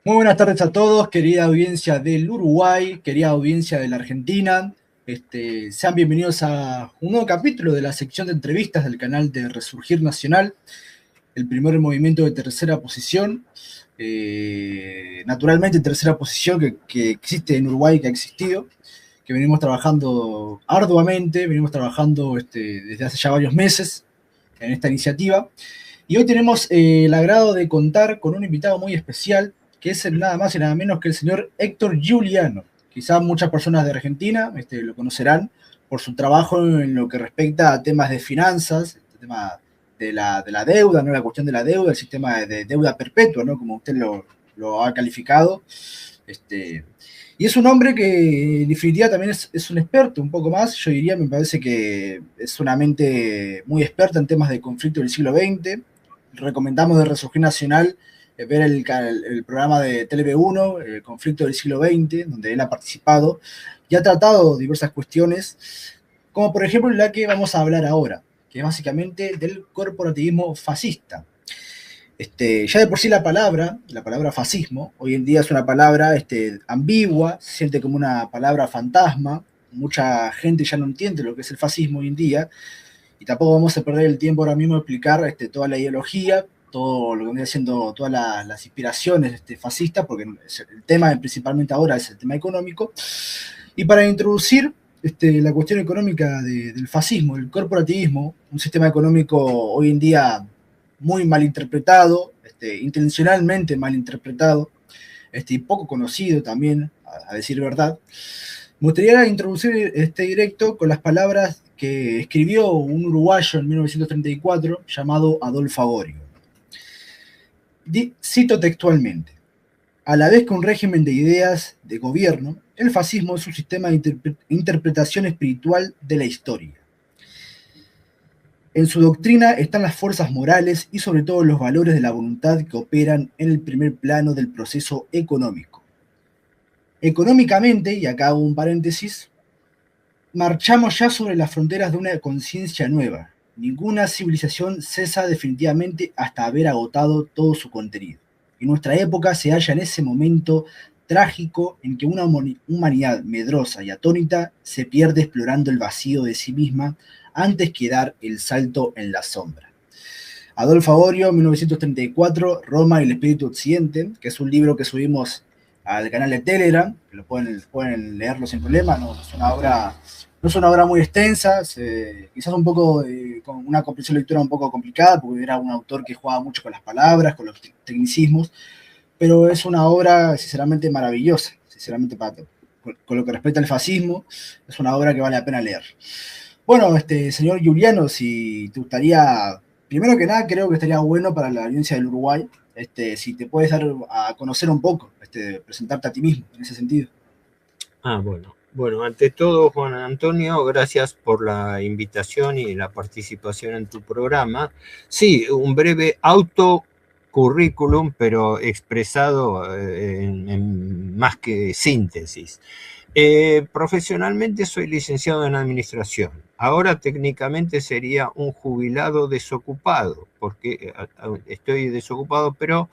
Muy buenas tardes a todos, querida audiencia del Uruguay, querida audiencia de la Argentina. Sean bienvenidos a un nuevo capítulo de la sección de entrevistas del canal de Resurgir Nacional, el primer movimiento de tercera posición. Naturalmente, tercera posición que existe en Uruguay, que ha existido, que venimos trabajando arduamente, venimos trabajando desde hace ya varios meses en esta iniciativa. Y hoy tenemos el agrado de contar con un invitado muy especial, que es nada más y nada menos que el señor Héctor Giuliano. Quizás muchas personas de Argentina lo conocerán por su trabajo en lo que respecta a temas de finanzas, el tema de la deuda, ¿no? La cuestión de la deuda, el sistema de deuda perpetua, ¿no? Como usted lo ha calificado. Este, y es un hombre que en definitiva también es un experto, un poco más, yo diría, me parece que es una mente muy experta en temas de conflicto del siglo XX. Recomendamos de Resurgir Nacional ver el programa de TV1, el conflicto del siglo XX, donde él ha participado y ha tratado diversas cuestiones, como por ejemplo la que vamos a hablar ahora, que es básicamente del corporativismo fascista. Ya de por sí la palabra fascismo, hoy en día es una palabra ambigua, se siente como una palabra fantasma, mucha gente ya no entiende lo que es el fascismo hoy en día, y tampoco vamos a perder el tiempo ahora mismo de explicar toda la ideología, todo lo que viene siendo todas las inspiraciones fascistas, porque el tema principalmente ahora es el tema económico. Y para introducir la cuestión económica del fascismo, el corporativismo, un sistema económico hoy en día muy mal interpretado, intencionalmente mal interpretado, y poco conocido también, a decir verdad. Me gustaría introducir este directo con las palabras que escribió un uruguayo en 1934 llamado Adolfo Agorio. Cito textualmente: a la vez que un régimen de ideas de gobierno, el fascismo es un sistema de interpretación espiritual de la historia. En su doctrina están las fuerzas morales y sobre todo los valores de la voluntad que operan en el primer plano del proceso económico. Económicamente, y acá hago un paréntesis, marchamos ya sobre las fronteras de una conciencia nueva. Ninguna civilización cesa definitivamente hasta haber agotado todo su contenido. Y nuestra época se halla en ese momento trágico en que una humanidad medrosa y atónita se pierde explorando el vacío de sí misma antes que dar el salto en la sombra. Adolfo Agorio, 1934, Roma y el Espíritu Occidente, que es un libro que subimos al canal de Telegram, que pueden leerlo sin problema, no es una obra muy extensa, quizás un poco con una comprensión de lectura un poco complicada, porque era un autor que jugaba mucho con las palabras, con los tecnicismos, pero es una obra sinceramente maravillosa, sinceramente con lo que respecta al fascismo, es una obra que vale la pena leer. Bueno, señor Juliano, si te gustaría, primero que nada, creo que estaría bueno para la audiencia del Uruguay, si te puedes dar a conocer un poco, presentarte a ti mismo en ese sentido. Bueno, ante todo, Juan Antonio, gracias por la invitación y la participación en tu programa. Sí, un breve autocurrículum, pero expresado en más que síntesis. Profesionalmente soy licenciado en administración. Ahora técnicamente sería un jubilado desocupado, porque estoy desocupado, pero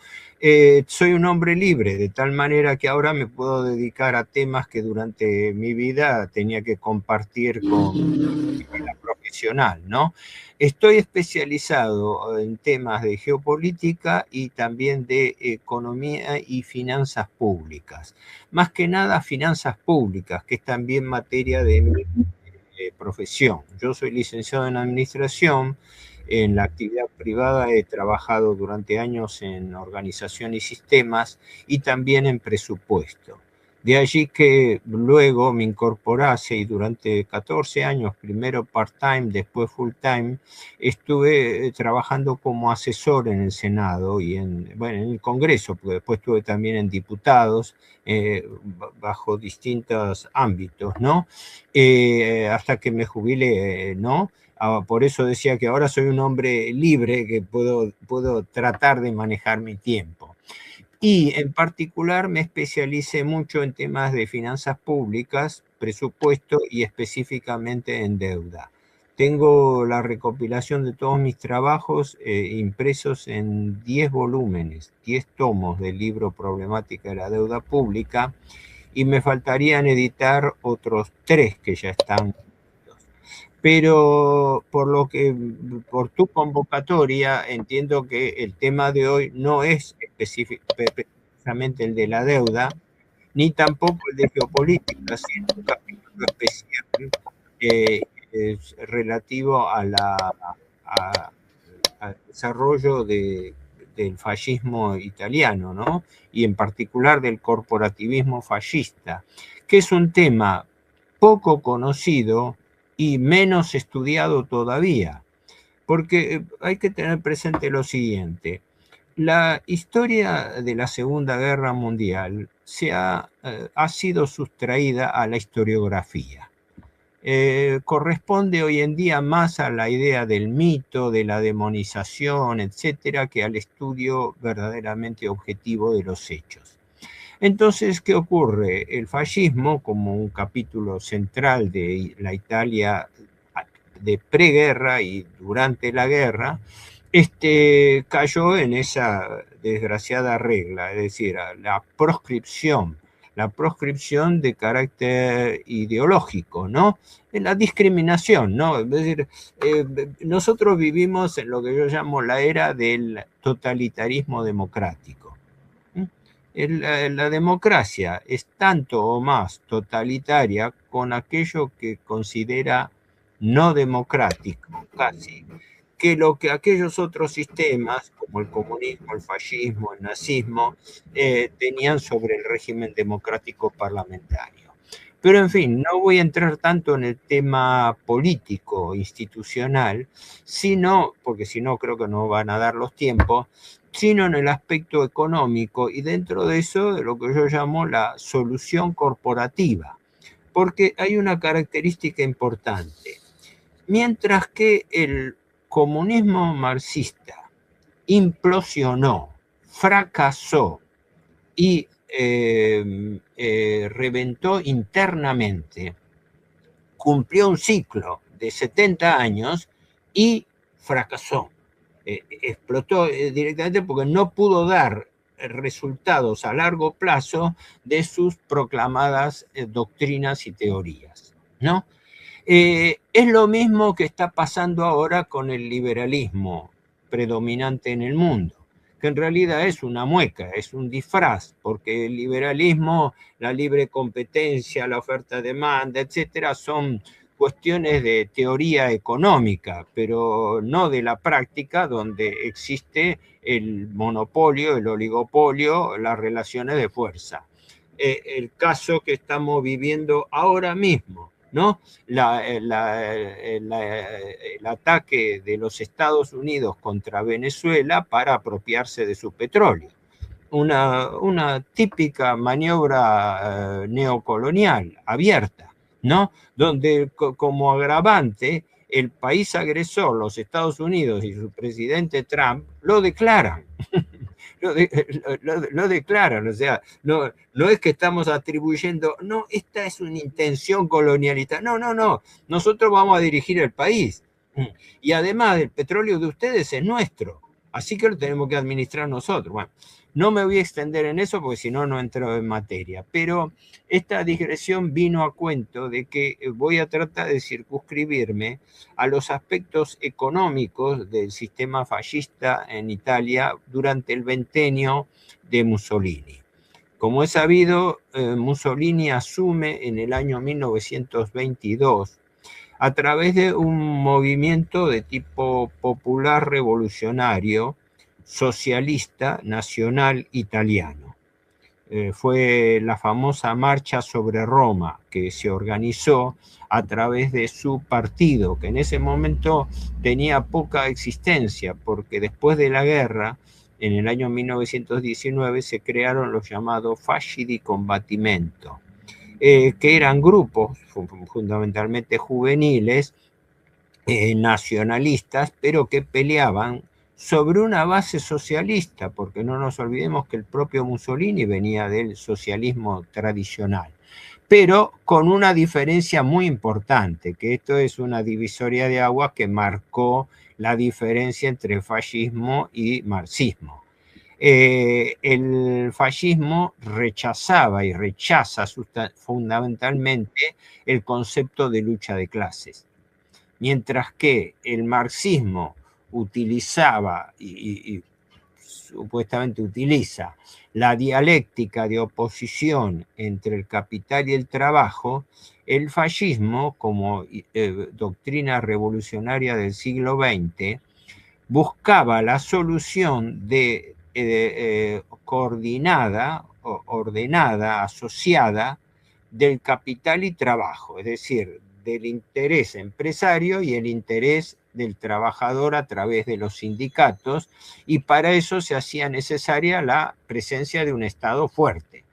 soy un hombre libre, de tal manera que ahora me puedo dedicar a temas que durante mi vida tenía que compartir con mi vida profesional, ¿no? Estoy especializado en temas de geopolítica y también de economía y finanzas públicas. Más que nada finanzas públicas, que es también materia de mi profesión. Yo soy licenciado en administración. En la actividad privada he trabajado durante años en organización y sistemas y también en presupuesto. De allí que luego me incorporase y durante 14 años, primero part-time, después full-time, estuve trabajando como asesor en el Senado y bueno, en el Congreso, porque después estuve también en diputados, bajo distintos ámbitos, ¿no? Hasta que me jubilé, ¿no? Por eso decía que ahora soy un hombre libre, que puedo tratar de manejar mi tiempo. Y en particular me especialicé mucho en temas de finanzas públicas, presupuesto y específicamente en deuda. Tengo la recopilación de todos mis trabajos impresos en 10 volúmenes, 10 tomos del libro Problemática de la Deuda Pública, y me faltarían editar otros 3 que ya están. Pero por tu convocatoria, entiendo que el tema de hoy no es específicamente el de la deuda, ni tampoco el de geopolítica, sino un capítulo especial es relativo al desarrollo del fascismo italiano, ¿no? Y en particular del corporativismo fascista, que es un tema poco conocido y menos estudiado todavía, porque hay que tener presente lo siguiente: la historia de la Segunda Guerra Mundial ha sido sustraída a la historiografía. Corresponde hoy en día más a la idea del mito, de la demonización, etcétera, que al estudio verdaderamente objetivo de los hechos. Entonces, ¿qué ocurre? El fascismo, como un capítulo central de la Italia de preguerra y durante la guerra, cayó en esa desgraciada regla, es decir, la proscripción de carácter ideológico, ¿no? La discriminación, ¿no? Es decir, nosotros vivimos en lo que yo llamo la era del totalitarismo democrático. La democracia es tanto o más totalitaria con aquello que considera no democrático, casi, que aquellos otros sistemas, como el comunismo, el fascismo, el nazismo, tenían sobre el régimen democrático parlamentario. Pero en fin, no voy a entrar tanto en el tema político, institucional, porque si no creo que no van a dar los tiempos, sino en el aspecto económico, y dentro de eso de lo que yo llamo la solución corporativa, porque hay una característica importante. Mientras que el comunismo marxista implosionó, fracasó y reventó internamente, cumplió un ciclo de 70 años y fracasó. Explotó directamente porque no pudo dar resultados a largo plazo de sus proclamadas doctrinas y teorías, ¿no? Es lo mismo que está pasando ahora con el liberalismo predominante en el mundo, que en realidad es una mueca, es un disfraz, porque el liberalismo, la libre competencia, la oferta-demanda, etcétera, son cuestiones de teoría económica, pero no de la práctica, donde existe el monopolio, el oligopolio, las relaciones de fuerza. El caso que estamos viviendo ahora mismo, ¿no? El ataque de los Estados Unidos contra Venezuela para apropiarse de su petróleo. Una típica maniobra neocolonial, abierta, ¿no? Donde como agravante el país agresor, los Estados Unidos y su presidente Trump, lo declaran. Lo declaran, o sea, no es que estamos atribuyendo, no, esta es una intención colonialista, no, nosotros vamos a dirigir el país. Y además el petróleo de ustedes es nuestro, así que lo tenemos que administrar nosotros. Bueno, no me voy a extender en eso porque si no, no entro en materia, pero esta digresión vino a cuento de que voy a tratar de circunscribirme a los aspectos económicos del sistema fascista en Italia durante el ventenio de Mussolini. Como es sabido, Mussolini asume en el año 1922 a través de un movimiento de tipo popular revolucionario, socialista, nacional italiano. Fue la famosa Marcha sobre Roma, que se organizó a través de su partido, que en ese momento tenía poca existencia, porque después de la guerra, en el año 1919, se crearon los llamados Fasci di Combattimento, que eran grupos fundamentalmente juveniles, nacionalistas, pero que peleaban sobre una base socialista, porque no nos olvidemos que el propio Mussolini venía del socialismo tradicional, pero con una diferencia muy importante, que esto es una divisoria de aguas que marcó la diferencia entre fascismo y marxismo. El fascismo rechazaba y rechaza fundamentalmente el concepto de lucha de clases, mientras que el marxismo utilizaba y supuestamente utiliza la dialéctica de oposición entre el capital y el trabajo. El fascismo, como doctrina revolucionaria del siglo XX, buscaba la solución coordinada, ordenada, asociada del capital y trabajo, es decir, del interés empresario y el interés del trabajador a través de los sindicatos, y para eso se hacía necesaria la presencia de un Estado fuerte.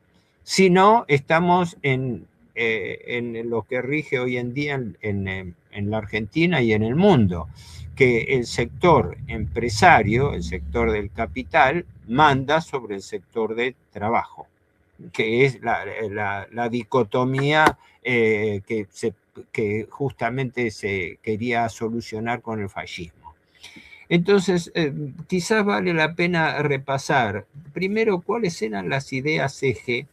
Si no, estamos en lo que rige hoy en día en la Argentina y en el mundo, que el sector empresario, el sector del capital, manda sobre el sector del trabajo, que es la dicotomía que justamente se quería solucionar con el fascismo. Entonces, quizás vale la pena repasar primero cuáles eran las ideas eje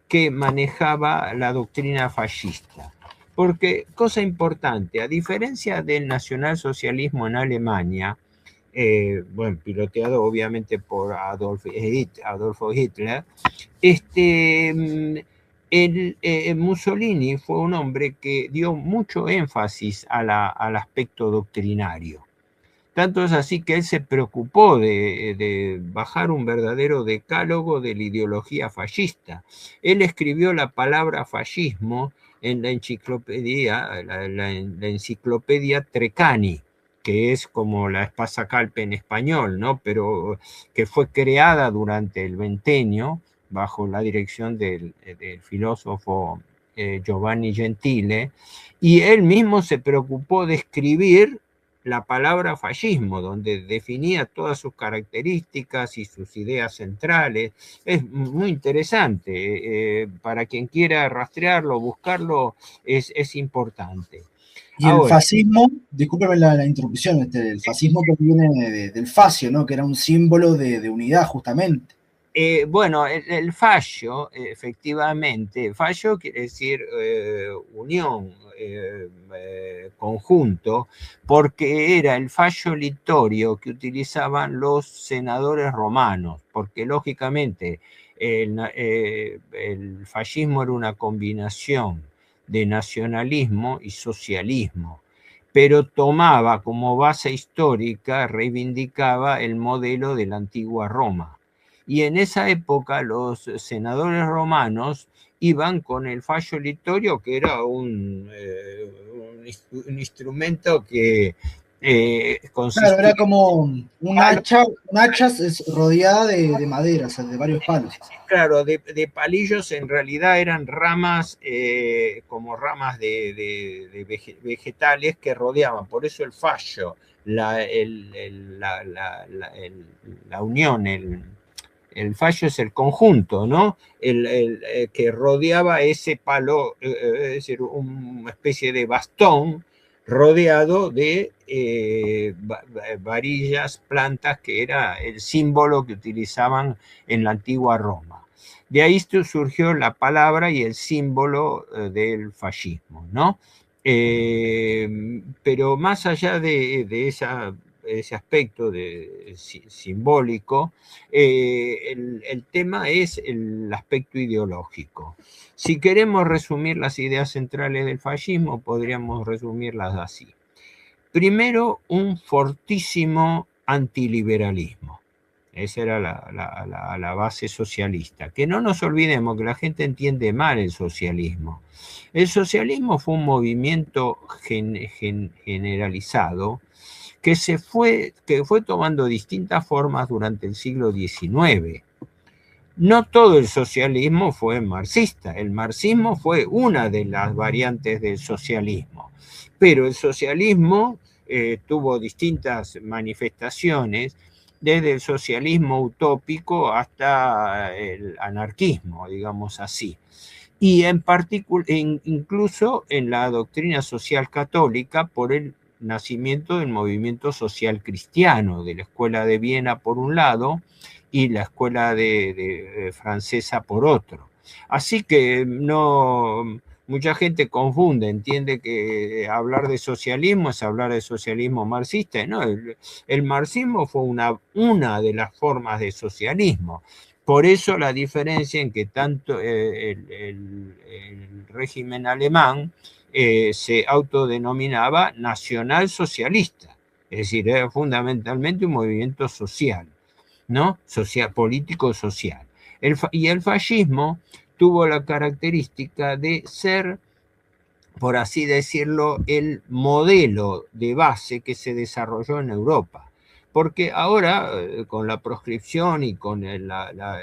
que manejaba la doctrina fascista. Porque, cosa importante, a diferencia del nacionalsocialismo en Alemania, bueno, piloteado obviamente por Adolfo Hitler, Mussolini fue un hombre que dio mucho énfasis al aspecto doctrinario. Tanto es así que él se preocupó de bajar un verdadero decálogo de la ideología fascista. Él escribió la palabra fascismo en la enciclopedia, la enciclopedia Treccani, que es como la espasacalpe en español, ¿no? Pero que fue creada durante el Ventenio bajo la dirección del filósofo Giovanni Gentile, y él mismo se preocupó de escribir la palabra fascismo, donde definía todas sus características y sus ideas centrales. Es muy interesante. Para quien quiera rastrearlo, buscarlo, es importante. Y el fascismo, discúlpeme la interrupción, el fascismo que viene del fascio, ¿no? Que era un símbolo de unidad, justamente. Bueno, el fallo, efectivamente, fallo quiere decir unión, conjunto, porque era el fallo litorio que utilizaban los senadores romanos, porque lógicamente el fascismo era una combinación de nacionalismo y socialismo, pero tomaba como base histórica, reivindicaba el modelo de la antigua Roma. Y en esa época los senadores romanos iban con el fallo litorio, que era un instrumento que consistía... Claro, era como un hacha rodeada de madera, o sea, de varios palos. Claro, de palillos en realidad eran ramas, como ramas de vegetales que rodeaban, por eso el fallo, la unión, el fallo es el conjunto, ¿no? Que rodeaba ese palo, es decir, una especie de bastón rodeado de varillas, plantas, que era el símbolo que utilizaban en la antigua Roma. De ahí surgió la palabra y el símbolo del fascismo, ¿no? Pero más allá de ese aspecto simbólico, el tema es el aspecto ideológico. Si queremos resumir las ideas centrales del fascismo, podríamos resumirlas así. Primero, un fortísimo antiliberalismo. Esa era la base socialista. Que no nos olvidemos que la gente entiende mal el socialismo. El socialismo fue un movimiento generalizado que fue tomando distintas formas durante el siglo XIX. No todo el socialismo fue marxista. El marxismo fue una de las variantes del socialismo. Pero el socialismo tuvo distintas manifestaciones, desde el socialismo utópico hasta el anarquismo, digamos así. y en particular, incluso en la doctrina social católica, por el nacimiento del movimiento social cristiano, de la Escuela de Viena por un lado y la Escuela de francesa por otro. Así que no, mucha gente confunde, entiende que hablar de socialismo es hablar de socialismo marxista. No, el marxismo fue una de las formas de socialismo. Por eso la diferencia en que tanto el régimen alemán se autodenominaba nacionalsocialista, es decir, era fundamentalmente un movimiento social, ¿no? Político-social. Y el fascismo tuvo la característica de ser, por así decirlo, el modelo de base que se desarrolló en Europa. Porque ahora, con la proscripción y con la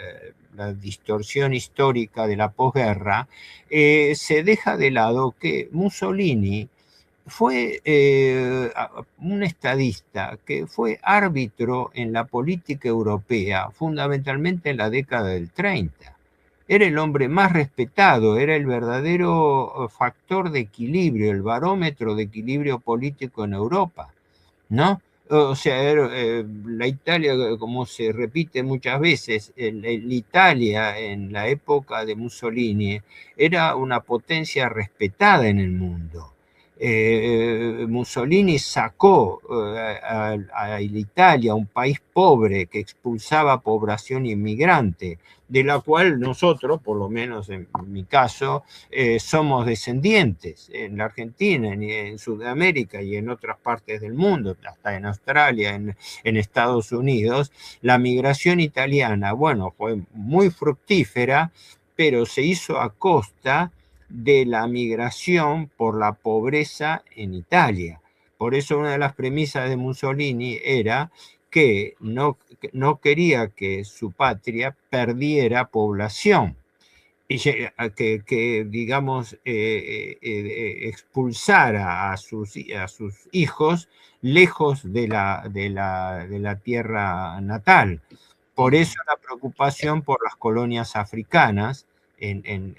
distorsión histórica de la posguerra, se deja de lado que Mussolini fue un estadista que fue árbitro en la política europea, fundamentalmente en la década del 30. Era el hombre más respetado, era el verdadero factor de equilibrio, el barómetro de equilibrio político en Europa, ¿no? O sea, la Italia, como se repite muchas veces, Italia en la época de Mussolini era una potencia respetada en el mundo. Mussolini sacó a Italia, un país pobre que expulsaba población inmigrante, de la cual nosotros, por lo menos en mi caso, somos descendientes en la Argentina, en Sudamérica y en otras partes del mundo, hasta en Australia, en Estados Unidos. La migración italiana, bueno, fue muy fructífera, pero se hizo a costa de la migración por la pobreza en Italia. Por eso una de las premisas de Mussolini era que no quería que su patria perdiera población y que digamos, expulsara a sus hijos lejos de la tierra natal. Por eso la preocupación por las colonias africanas en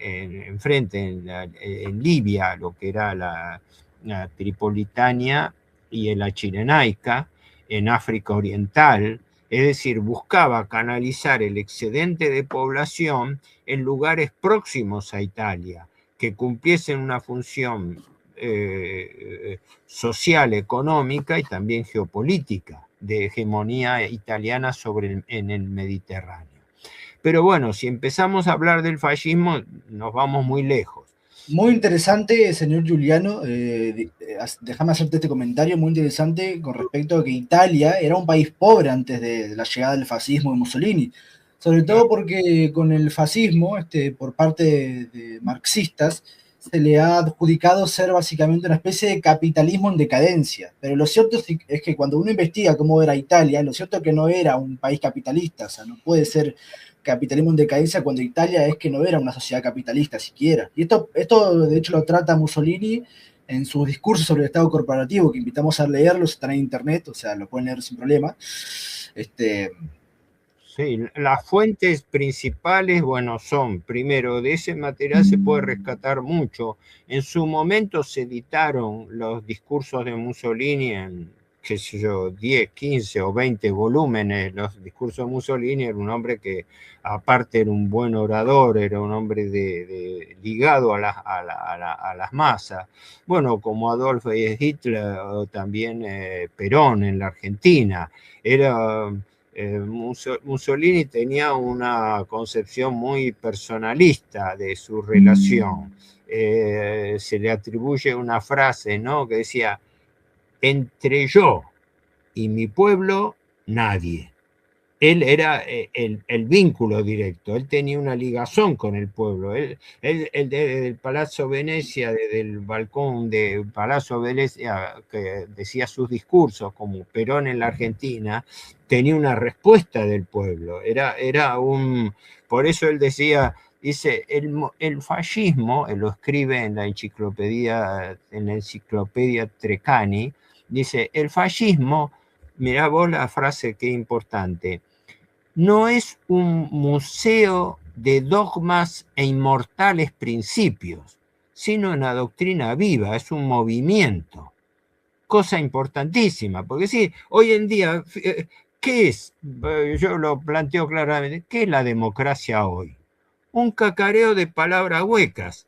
Libia, lo que era la Tripolitania y la Cirenaica, en África Oriental, es decir, buscaba canalizar el excedente de población en lugares próximos a Italia, que cumpliesen una función social, económica y también geopolítica de hegemonía italiana en el Mediterráneo. Pero bueno, si empezamos a hablar del fascismo, nos vamos muy lejos. Muy interesante, señor Giuliano. Déjame hacerte este comentario muy interesante con respecto a que Italia era un país pobre antes de la llegada del fascismo de Mussolini. Sobre todo porque con el fascismo, por parte de marxistas, se le ha adjudicado ser básicamente una especie de capitalismo en decadencia. Pero lo cierto es que cuando uno investiga cómo era Italia, lo cierto es que no era un país capitalista. O sea, no puede ser capitalismo en decadencia cuando Italia es que no era una sociedad capitalista siquiera. Y esto de hecho lo trata Mussolini en sus discursos sobre el Estado corporativo, que invitamos a leerlos, están en internet, o sea, lo pueden leer sin problema. Sí, las fuentes principales, bueno, son, primero, de ese material se puede rescatar mucho. En su momento se editaron los discursos de Mussolini en, qué sé yo, 10, 15 o 20 volúmenes. Los discursos de Mussolini era un hombre que, aparte, era un buen orador, era un hombre ligado a las masas. Bueno, como Adolf Hitler o también Perón en la Argentina. Era... Mussolini tenía una concepción muy personalista de su relación. Se le atribuye una frase, ¿no?, que decía: entre yo y mi pueblo, nadie. Él era el vínculo directo, él tenía una ligazón con el pueblo. Él desde el Palazzo Venecia, desde el balcón del Palazzo Venecia, que decía sus discursos, como Perón en la Argentina, tenía una respuesta del pueblo. Por eso él decía, dice, el fascismo, él lo escribe en la enciclopedia Treccani, dice, el fascismo, mirá vos la frase, qué importante, no es un museo de dogmas e inmortales principios, sino una doctrina viva, es un movimiento. Cosa importantísima, porque sí, hoy en día, ¿qué es? Yo lo planteo claramente, ¿qué es la democracia hoy? Un cacareo de palabras huecas,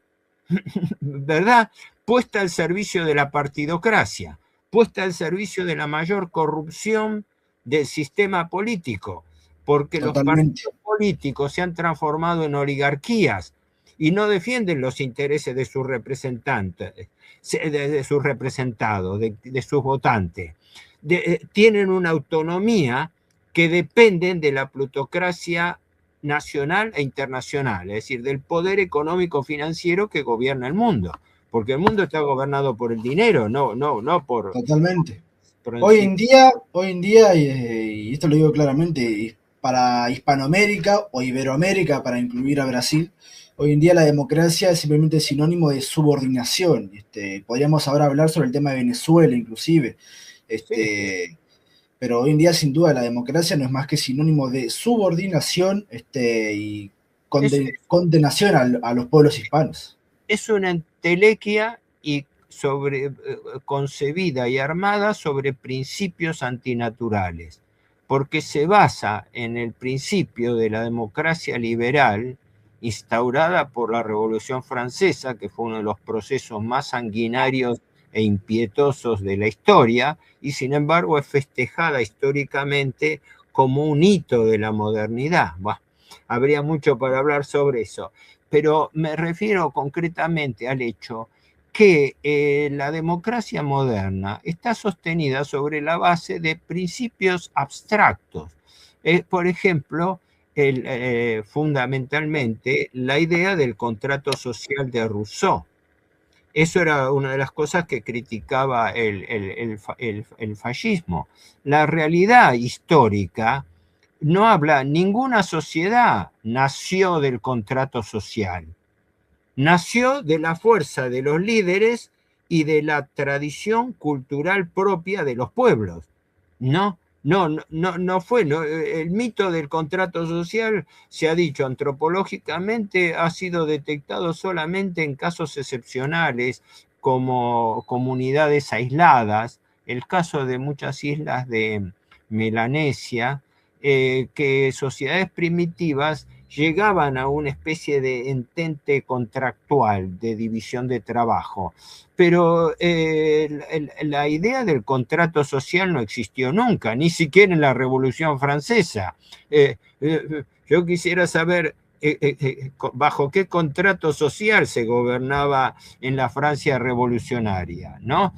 ¿verdad? Puesta al servicio de la partidocracia, puesta al servicio de la mayor corrupción del sistema político, porque los Totalmente. partidos políticos se han transformado en oligarquías y no defienden los intereses de sus representantes, de sus representados, de sus votantes. Tienen una autonomía que dependen de la plutocracia nacional e internacional, es decir, del poder económico financiero que gobierna el mundo, porque el mundo está gobernado por el dinero, no Totalmente. por encima. Hoy en día, y esto lo digo claramente, para Hispanoamérica o Iberoamérica, para incluir a Brasil, hoy en día la democracia es simplemente sinónimo de subordinación. Podríamos ahora hablar sobre el tema de Venezuela, inclusive. Sí, Pero hoy en día, sin duda, la democracia no es más que sinónimo de subordinación y es, condenación a los pueblos hispanos. es una entelequia y concebida y armada sobre principios antinaturales, porque se basa en el principio de la democracia liberal instaurada por la Revolución Francesa, que fue uno de los procesos más sanguinarios e impietosos de la historia, y sin embargo es festejada históricamente como un hito de la modernidad. Bah, habría mucho para hablar sobre eso, pero me refiero concretamente al hecho que la democracia moderna está sostenida sobre la base de principios abstractos. Por ejemplo, fundamentalmente la idea del contrato social de Rousseau. Eso era una de las cosas que criticaba el fascismo. La realidad histórica no habla, ninguna sociedad nació del contrato social, nació de la fuerza de los líderes y de la tradición cultural propia de los pueblos. No fue. No, el mito del contrato social, se ha dicho antropológicamente, ha sido detectado solamente en casos excepcionales, como comunidades aisladas, el caso de muchas islas de Melanesia, que sociedades primitivas llegaban a una especie de entente contractual de división de trabajo. Pero la idea del contrato social no existió nunca, ni siquiera en la Revolución Francesa. Yo quisiera saber bajo qué contrato social se gobernaba en la Francia revolucionaria, ¿no?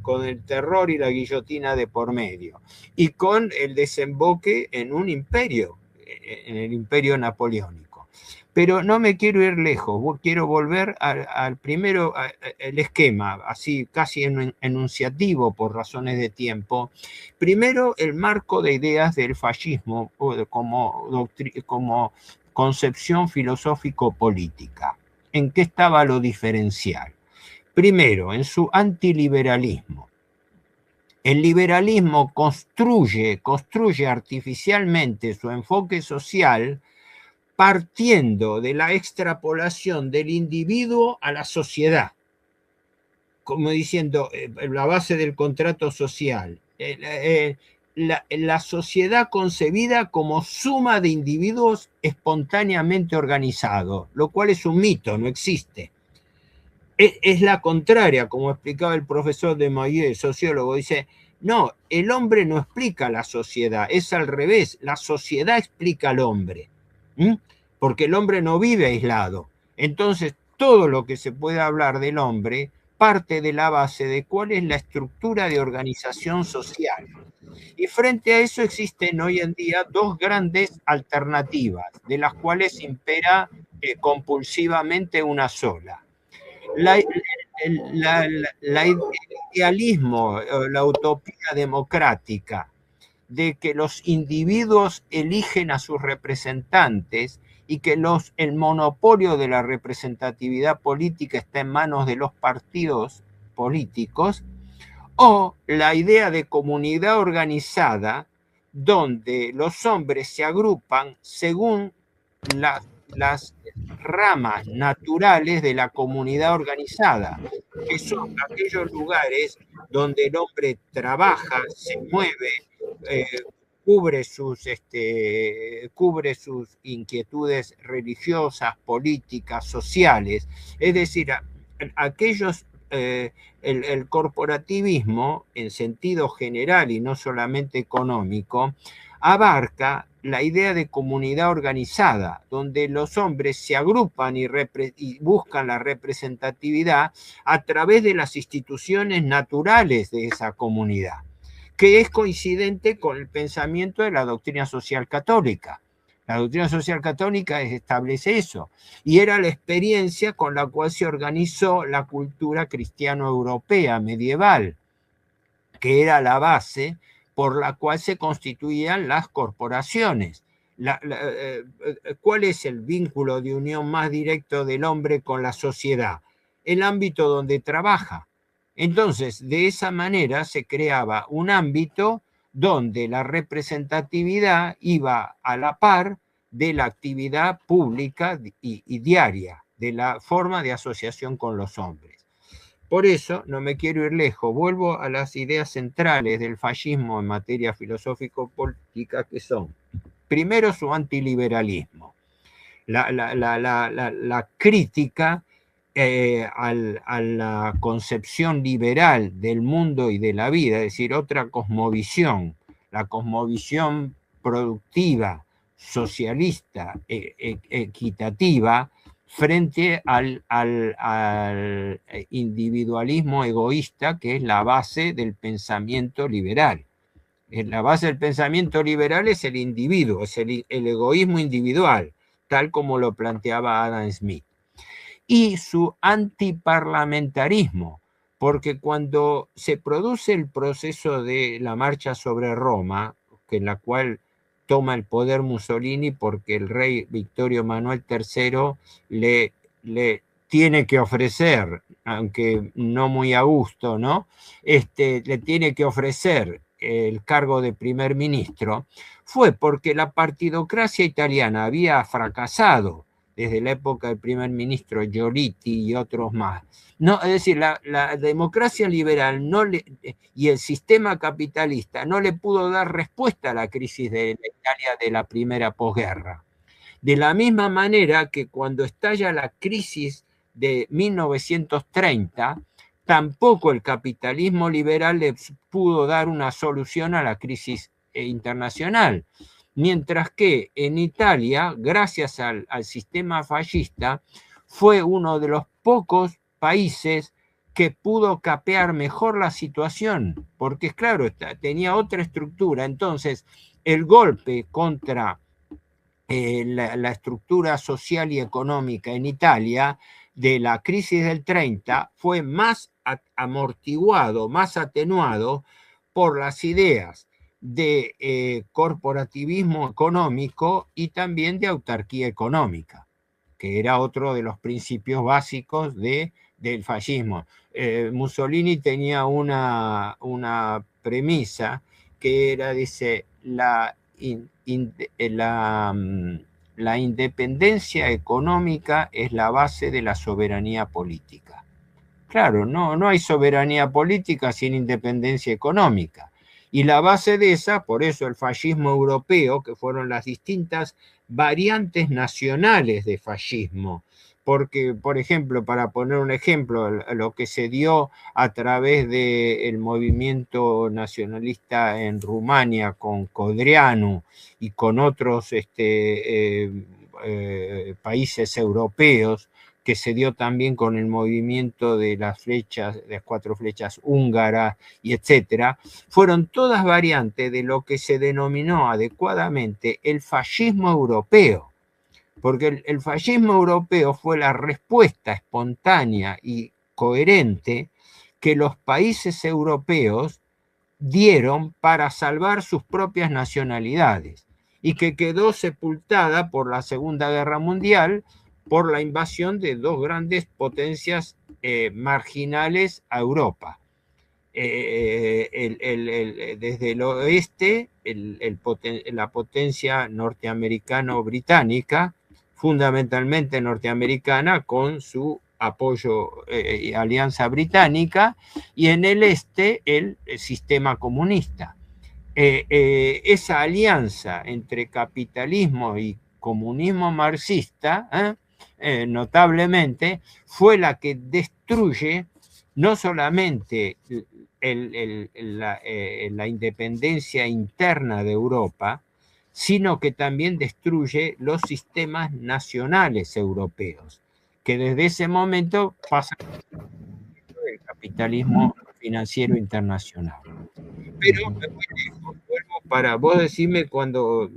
Con el terror y la guillotina de por medio, y con el desemboque en un imperio, en el imperio napoleónico. Pero no me quiero ir lejos, quiero volver al primero, el esquema, así casi enunciativo por razones de tiempo. Primero, el marco de ideas del fascismo como concepción filosófico-política. ¿En qué estaba lo diferencial? Primero, en su antiliberalismo. El liberalismo construye artificialmente su enfoque social partiendo de la extrapolación del individuo a la sociedad, como diciendo, la base del contrato social, la sociedad concebida como suma de individuos espontáneamente organizados, lo cual es un mito, no existe. Es la contraria, como explicaba el profesor de Maillet, sociólogo, dice, no, el hombre no explica la sociedad, es al revés, la sociedad explica al hombre, porque el hombre no vive aislado. Entonces, todo lo que se puede hablar del hombre parte de la base de cuál es la estructura de organización social. Y frente a eso existen hoy en día dos grandes alternativas, de las cuales impera compulsivamente una sola. El idealismo, la utopía democrática de que los individuos eligen a sus representantes y que el monopolio de la representatividad política está en manos de los partidos políticos, o la idea de comunidad organizada donde los hombres se agrupan según las ramas naturales de la comunidad organizada, que son aquellos lugares donde el hombre trabaja, se mueve, eh, cubre sus inquietudes religiosas, políticas, sociales. Es decir, aquellos, el corporativismo en sentido general y no solamente económico, abarca la idea de comunidad organizada, donde los hombres se agrupan y buscan la representatividad a través de las instituciones naturales de esa comunidad, que es coincidente con el pensamiento de la doctrina social católica. La doctrina social católica establece eso, y era la experiencia con la cual se organizó la cultura cristiano-europea medieval, que era la base por la cual se constituían las corporaciones. ¿Cuál es el vínculo de unión más directo del hombre con la sociedad? El ámbito donde trabaja. Entonces, de esa manera se creaba un ámbito donde la representatividad iba a la par de la actividad pública y diaria, de la forma de asociación con los hombres. Por eso, no me quiero ir lejos, vuelvo a las ideas centrales del fascismo en materia filosófico-política, que son, primero, su antiliberalismo, la crítica a la concepción liberal del mundo y de la vida, es decir, otra cosmovisión, la cosmovisión productiva, socialista, equitativa, frente al individualismo egoísta, que es la base del pensamiento liberal. La base del pensamiento liberal es el individuo, es el egoísmo individual, tal como lo planteaba Adam Smith. Y su antiparlamentarismo, porque cuando se produce el proceso de la marcha sobre Roma, en la cual toma el poder Mussolini porque el rey Vittorio Emanuele III le tiene que ofrecer, aunque no muy a gusto, ¿no? Le tiene que ofrecer el cargo de primer ministro, fue porque la partidocracia italiana había fracasado desde la época del primer ministro Giolitti y otros más. No, es decir, la democracia liberal y el sistema capitalista no le pudo dar respuesta a la crisis de la Italia de la primera posguerra. De la misma manera que cuando estalla la crisis de 1930, tampoco el capitalismo liberal le pudo dar una solución a la crisis internacional. Mientras que en Italia, gracias al sistema fascista, fue uno de los pocos países que pudo capear mejor la situación, porque claro, tenía otra estructura. Entonces, el golpe contra la estructura social y económica en Italia de la crisis del 30 fue más amortiguado, más atenuado por las ideas de corporativismo económico y también de autarquía económica, que era otro de los principios básicos del fascismo. Mussolini tenía una premisa que era, dice, la independencia económica es la base de la soberanía política. Claro, no hay soberanía política sin independencia económica. Y la base de esa, por eso el fascismo europeo, que fueron las distintas variantes nacionales de fascismo, porque, por ejemplo, para poner un ejemplo, lo que se dio a través del movimiento nacionalista en Rumania con Codreanu y con otros países europeos, que se dio también con el movimiento de las cuatro flechas húngaras y etcétera, fueron todas variantes de lo que se denominó adecuadamente el fascismo europeo. Porque el fascismo europeo fue la respuesta espontánea y coherente que los países europeos dieron para salvar sus propias nacionalidades y que quedó sepultada por la Segunda Guerra Mundial por la invasión de dos grandes potencias marginales a Europa. Desde el oeste, la potencia norteamericano-británica, fundamentalmente norteamericana con su apoyo, alianza británica, y en el este el sistema comunista. Esa alianza entre capitalismo y comunismo marxista, notablemente, fue la que destruye no solamente la independencia interna de Europa, sino que también destruye los sistemas nacionales europeos, que desde ese momento pasan al capitalismo financiero internacional. Pero me voy lejos, vuelvo para vos decirme cuando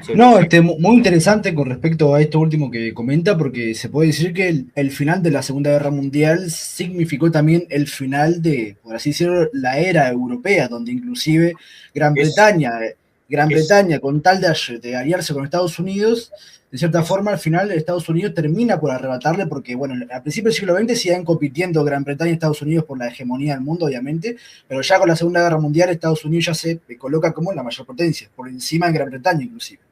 se lo... No, muy interesante con respecto a esto último que comenta, porque se puede decir que el final de la Segunda Guerra Mundial significó también el final de, por así decirlo, la era europea, donde inclusive Gran Es, Bretaña, Gran es, Bretaña con tal de aliarse con Estados Unidos, de cierta es, forma al final Estados Unidos termina por arrebatarle, porque bueno, al principio del siglo XX siguen compitiendo Gran Bretaña y Estados Unidos por la hegemonía del mundo, obviamente, pero ya con la Segunda Guerra Mundial Estados Unidos ya se coloca como la mayor potencia, por encima de Gran Bretaña inclusive.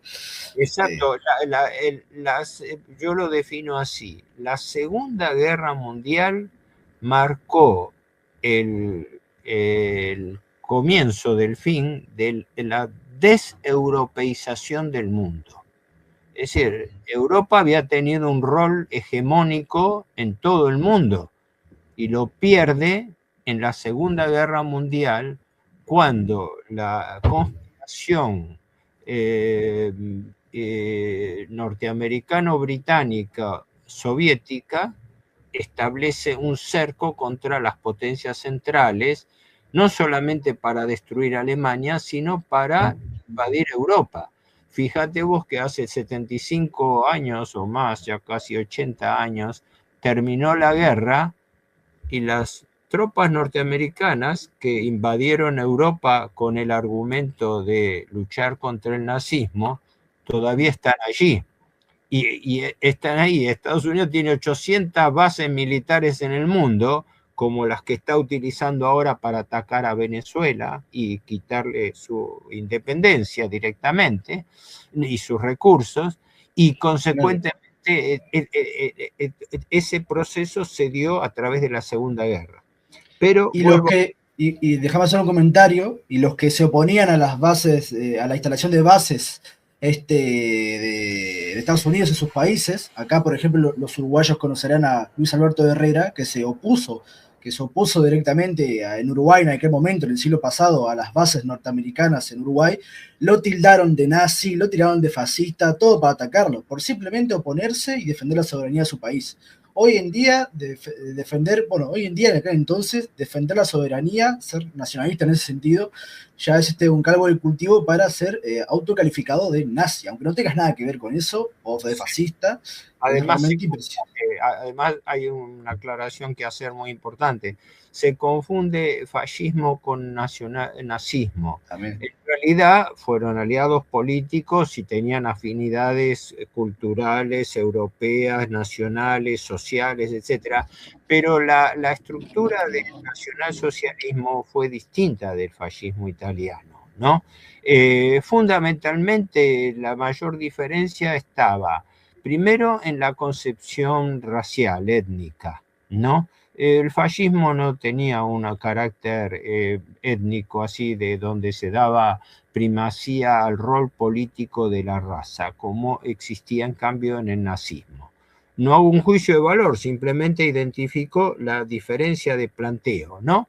exacto, yo lo defino así. La Segunda Guerra Mundial marcó el comienzo del fin de la deseuropeización del mundo. Es decir, Europa había tenido un rol hegemónico en todo el mundo y lo pierde en la Segunda Guerra Mundial cuando la conspiración norteamericano-británica soviética establece un cerco contra las potencias centrales, no solamente para destruir Alemania, sino para invadir Europa. Fíjate vos que hace 75 años o más, ya casi 80 años, terminó la guerra y las tropas norteamericanas que invadieron Europa con el argumento de luchar contra el nazismo, todavía están allí. Y están ahí. Estados Unidos tiene 800 bases militares en el mundo, como las que está utilizando ahora para atacar a Venezuela y quitarle su independencia directamente y sus recursos, y Claro. consecuentemente ese proceso se dio a través de la Segunda Guerra. Pero Y los vuelvo... que, y déjame hacer un comentario, y los que se oponían a las bases, a la instalación de bases de Estados Unidos en sus países, acá por ejemplo los uruguayos conocerán a Luis Alberto Herrera, que se opuso directamente en Uruguay en aquel momento, en el siglo pasado, a las bases norteamericanas en Uruguay, lo tildaron de nazi, lo tiraron de fascista, todo para atacarlo, por simplemente oponerse y defender la soberanía de su país. Hoy en día, hoy en día, en aquel entonces, defender la soberanía, ser nacionalista en ese sentido, ya es un calvo de cultivo para ser autocalificado de nazi, aunque no tengas nada que ver con eso, o de fascista, es Además, realmente impresionante. además hay una aclaración que hacer muy importante. Se confunde fascismo con nazismo. También. En realidad fueron aliados políticos y tenían afinidades culturales, europeas, nacionales, sociales, etc. Pero la estructura del nacionalsocialismo fue distinta del fascismo italiano, ¿no? Fundamentalmente la mayor diferencia estaba primero en la concepción racial, étnica, ¿no? El fascismo no tenía un carácter étnico así de donde se daba primacía al rol político de la raza, como existía en cambio en el nazismo. No hubo un juicio de valor, simplemente identificó la diferencia de planteo, ¿no?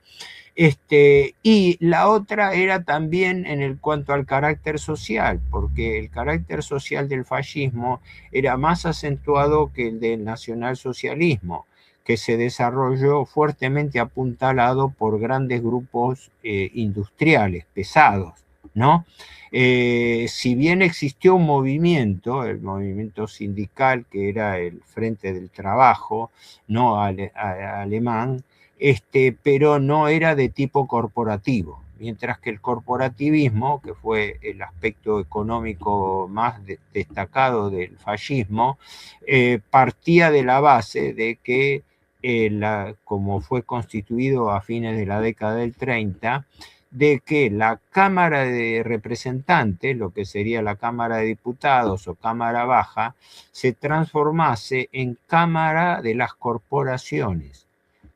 Y la otra era también en el cuanto al carácter social, porque el carácter social del fascismo era más acentuado que el del nacionalsocialismo, que se desarrolló fuertemente apuntalado por grandes grupos industriales pesados, ¿no? Si bien existió un movimiento, el movimiento sindical, que era el Frente del Trabajo, no alemán, pero no era de tipo corporativo, mientras que el corporativismo, que fue el aspecto económico más destacado del fascismo, partía de la base de que, como fue constituido a fines de la década del 30, de que la Cámara de Representantes, lo que sería la Cámara de Diputados o Cámara Baja, se transformase en Cámara de las Corporaciones,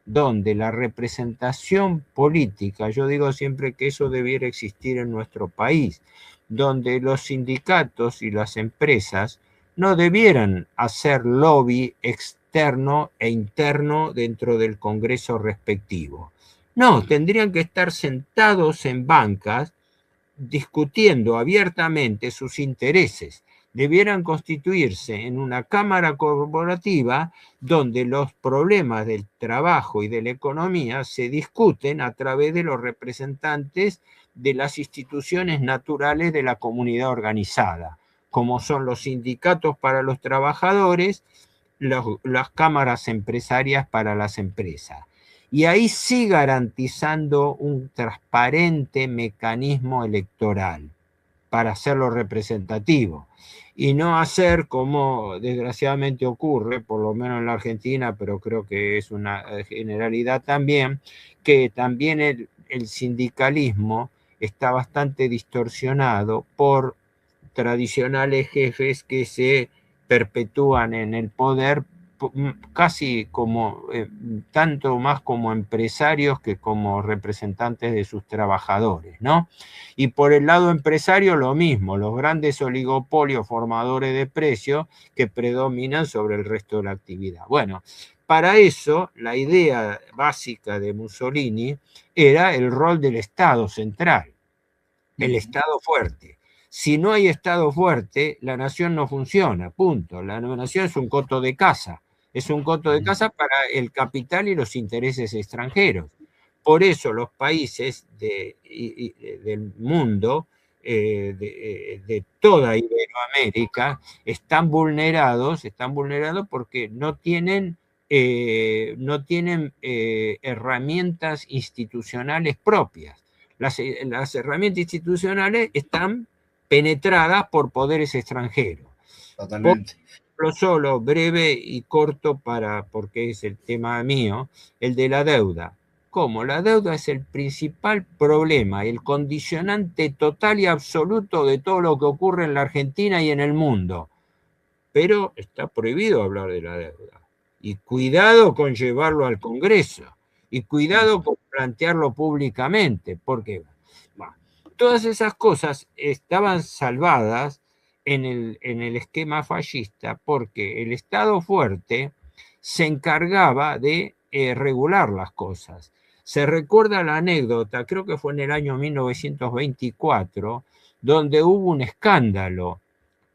donde la representación política, yo digo siempre que eso debiera existir en nuestro país, donde los sindicatos y las empresas no debieran hacer lobby externo e interno dentro del Congreso respectivo. No, tendrían que estar sentados en bancas discutiendo abiertamente sus intereses. Debieran constituirse en una cámara corporativa donde los problemas del trabajo y de la economía se discuten a través de los representantes de las instituciones naturales de la comunidad organizada, como son los sindicatos para los trabajadores, las cámaras empresarias para las empresas. Y ahí sí garantizando un transparente mecanismo electoral para hacerlo representativo y no hacer como desgraciadamente ocurre, por lo menos en la Argentina, pero creo que es una generalidad también, que también el sindicalismo está bastante distorsionado por tradicionales jefes que se perpetúan en el poder casi como tanto más como empresarios que como representantes de sus trabajadores, ¿no? Y por el lado empresario lo mismo, los grandes oligopolios formadores de precios que predominan sobre el resto de la actividad. Bueno, para eso la idea básica de Mussolini era el rol del Estado central, el Estado fuerte. Si no hay Estado fuerte, la nación no funciona, punto. La nación es un coto de caza. Es un coto de caza para el capital y los intereses extranjeros. Por eso los países del mundo, de toda Iberoamérica, están vulnerados porque no tienen herramientas institucionales propias. Las herramientas institucionales están penetradas por poderes extranjeros. Totalmente. Por solo breve y corto porque es el tema mío, el de la deuda. ¿Cómo? La deuda es el principal problema, el condicionante total y absoluto de todo lo que ocurre en la Argentina y en el mundo. Pero está prohibido hablar de la deuda. Y cuidado con llevarlo al Congreso. Y cuidado con plantearlo públicamente. Porque todas esas cosas estaban salvadas en el esquema fascista porque el Estado fuerte se encargaba de regular las cosas. Se recuerda la anécdota, creo que fue en el año 1924, donde hubo un escándalo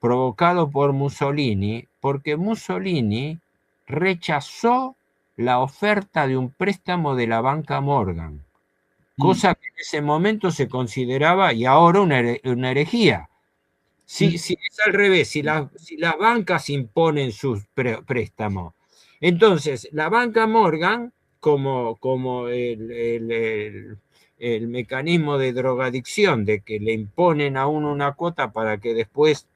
provocado por Mussolini, porque Mussolini rechazó la oferta de un préstamo de la banca Morgan, cosa que en ese momento se consideraba, y ahora una herejía. Si es al revés, si las bancas imponen sus préstamos. Entonces, la banca Morgan, como el mecanismo de drogadicción, de que le imponen a uno una cuota para que después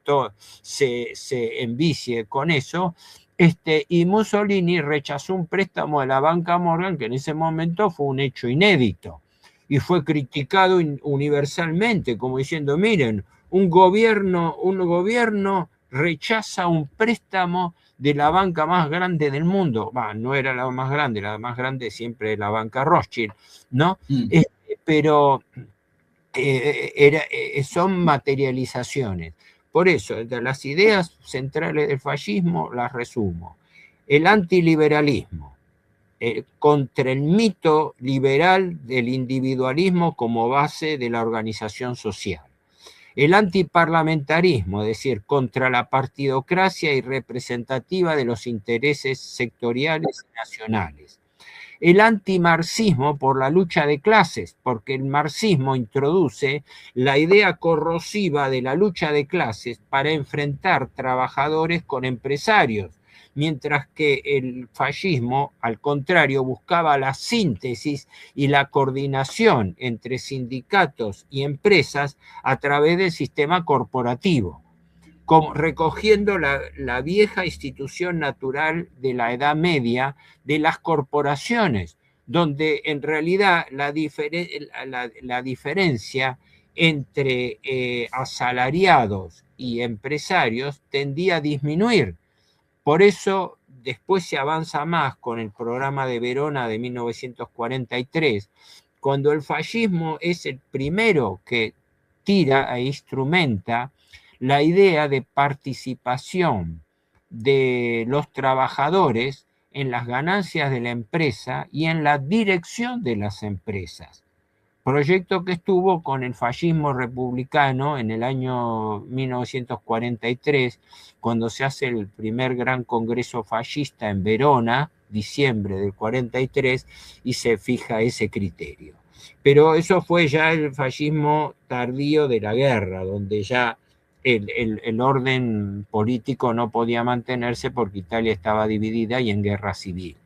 se envicie con eso, y Mussolini rechazó un préstamo de la banca Morgan, que en ese momento fue un hecho inédito, y fue criticado universalmente, como diciendo, miren, un gobierno rechaza un préstamo de la banca más grande del mundo. No era la más grande siempre la banca Rothschild, ¿no? Pero son materializaciones. Por eso, de las ideas centrales del fascismo las resumo. El antiliberalismo, contra el mito liberal del individualismo como base de la organización social. El antiparlamentarismo, es decir, contra la partidocracia y representativa de los intereses sectoriales y nacionales. El antimarxismo por la lucha de clases, porque el marxismo introduce la idea corrosiva de la lucha de clases para enfrentar trabajadores con empresarios, mientras que el fascismo, al contrario, buscaba la síntesis y la coordinación entre sindicatos y empresas a través del sistema corporativo, recogiendo la vieja institución natural de la Edad Media de las corporaciones, donde en realidad la diferencia entre asalariados y empresarios tendía a disminuir. Por eso después se avanza más con el programa de Verona de 1943, cuando el fascismo es el primero que tira e instrumenta la idea de participación de los trabajadores en las ganancias de la empresa y en la dirección de las empresas. Proyecto que estuvo con el fascismo republicano en el año 1943, cuando se hace el primer gran congreso fascista en Verona, diciembre del 43, y se fija ese criterio. Pero eso fue ya el fascismo tardío de la guerra, donde ya el orden político no podía mantenerse porque Italia estaba dividida y en guerra civil.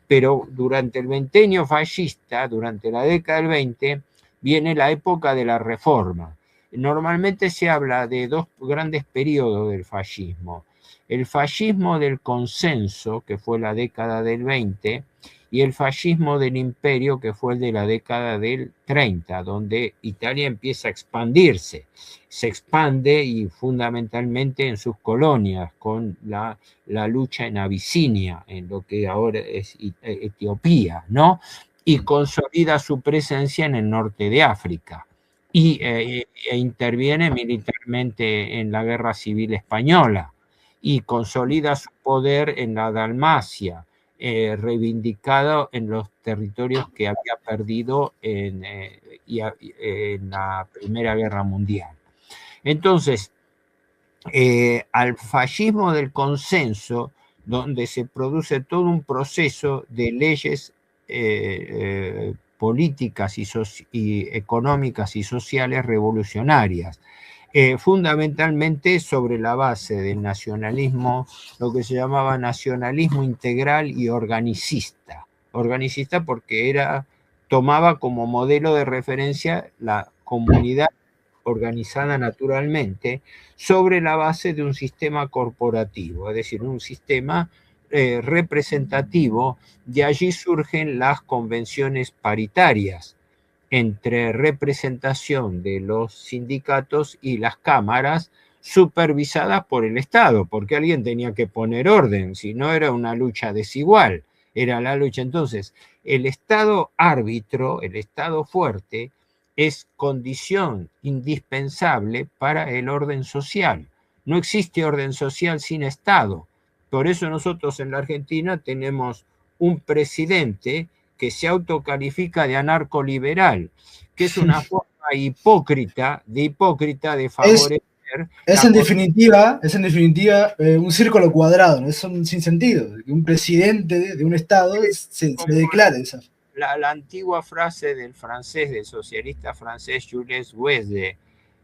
Pero durante el veintenio fascista, durante la década del 20, viene la época de la reforma. Normalmente se habla de dos grandes periodos del fascismo. El fascismo del consenso, que fue la década del 20, y el fascismo del imperio, que fue el de la década del 30, donde Italia empieza a expandirse. Se expande y fundamentalmente en sus colonias, con la lucha en Abisinia, en lo que ahora es Etiopía, ¿no? Y consolida su presencia en el norte de África e interviene militarmente en la Guerra Civil Española y consolida su poder en la Dalmacia, reivindicado en los territorios que había perdido en la Primera Guerra Mundial. Entonces, al fascismo del consenso, donde se produce todo un proceso de leyes políticas y económicas y sociales revolucionarias, fundamentalmente sobre la base del nacionalismo, lo que se llamaba nacionalismo integral y organicista. Organicista porque tomaba como modelo de referencia la comunidad organizada naturalmente sobre la base de un sistema corporativo, es decir, un sistema representativo. De allí surgen las convenciones paritarias entre representación de los sindicatos y las cámaras, supervisadas por el Estado, porque alguien tenía que poner orden, si no era una lucha desigual, era la lucha. Entonces, el Estado árbitro, el Estado fuerte, es condición indispensable para el orden social. No existe orden social sin Estado. Por eso nosotros en la Argentina tenemos un presidente que se autocalifica de anarcoliberal, que es una forma hipócrita de favorecer. Es en definitiva un círculo cuadrado, ¿no? Es un sinsentido, que un presidente de un Estado se declare esa. La antigua frase del francés, del socialista francés Jules Guesde,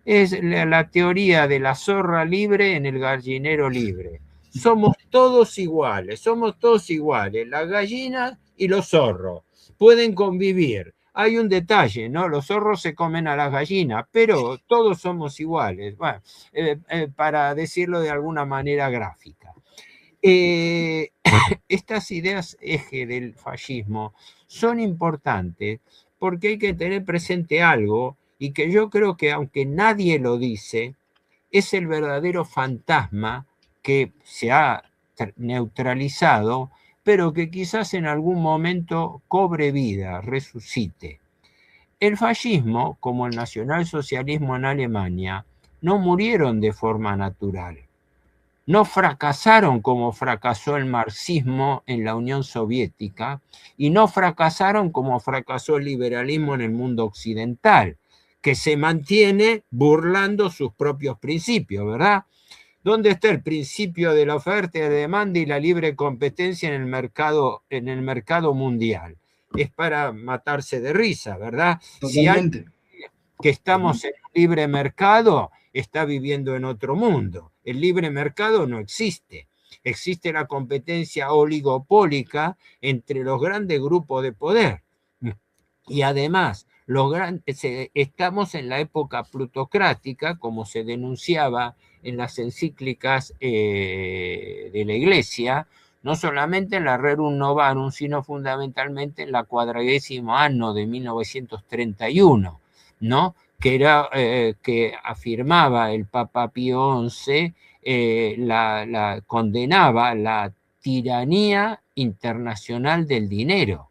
es la teoría de la zorra libre en el gallinero libre. Somos todos iguales, las gallinas y los zorros pueden convivir. Hay un detalle, ¿no? Los zorros se comen a las gallinas, pero todos somos iguales, bueno, para decirlo de alguna manera gráfica. Estas ideas eje del fascismo son importantes porque hay que tener presente algo, y que yo creo que aunque nadie lo dice, es el verdadero fantasma que se ha neutralizado, pero que quizás en algún momento cobre vida, resucite. El fascismo, como el nacionalsocialismo en Alemania, no murieron de forma natural. No fracasaron como fracasó el marxismo en la Unión Soviética, y no fracasaron como fracasó el liberalismo en el mundo occidental, que se mantiene burlando sus propios principios, ¿verdad? ¿Dónde está el principio de la oferta y la demanda y la libre competencia en el mercado mundial? Es para matarse de risa, ¿verdad? Totalmente. Si que estamos en un libre mercado, está viviendo en otro mundo. El libre mercado no existe. Existe la competencia oligopólica entre los grandes grupos de poder. Y además, estamos en la época plutocrática, como se denunciaba en las encíclicas de la Iglesia, no solamente en la Rerum Novarum, sino fundamentalmente en la 40º anno de 1931, ¿no? Que, que afirmaba el Papa Pío XI, condenaba la tiranía internacional del dinero.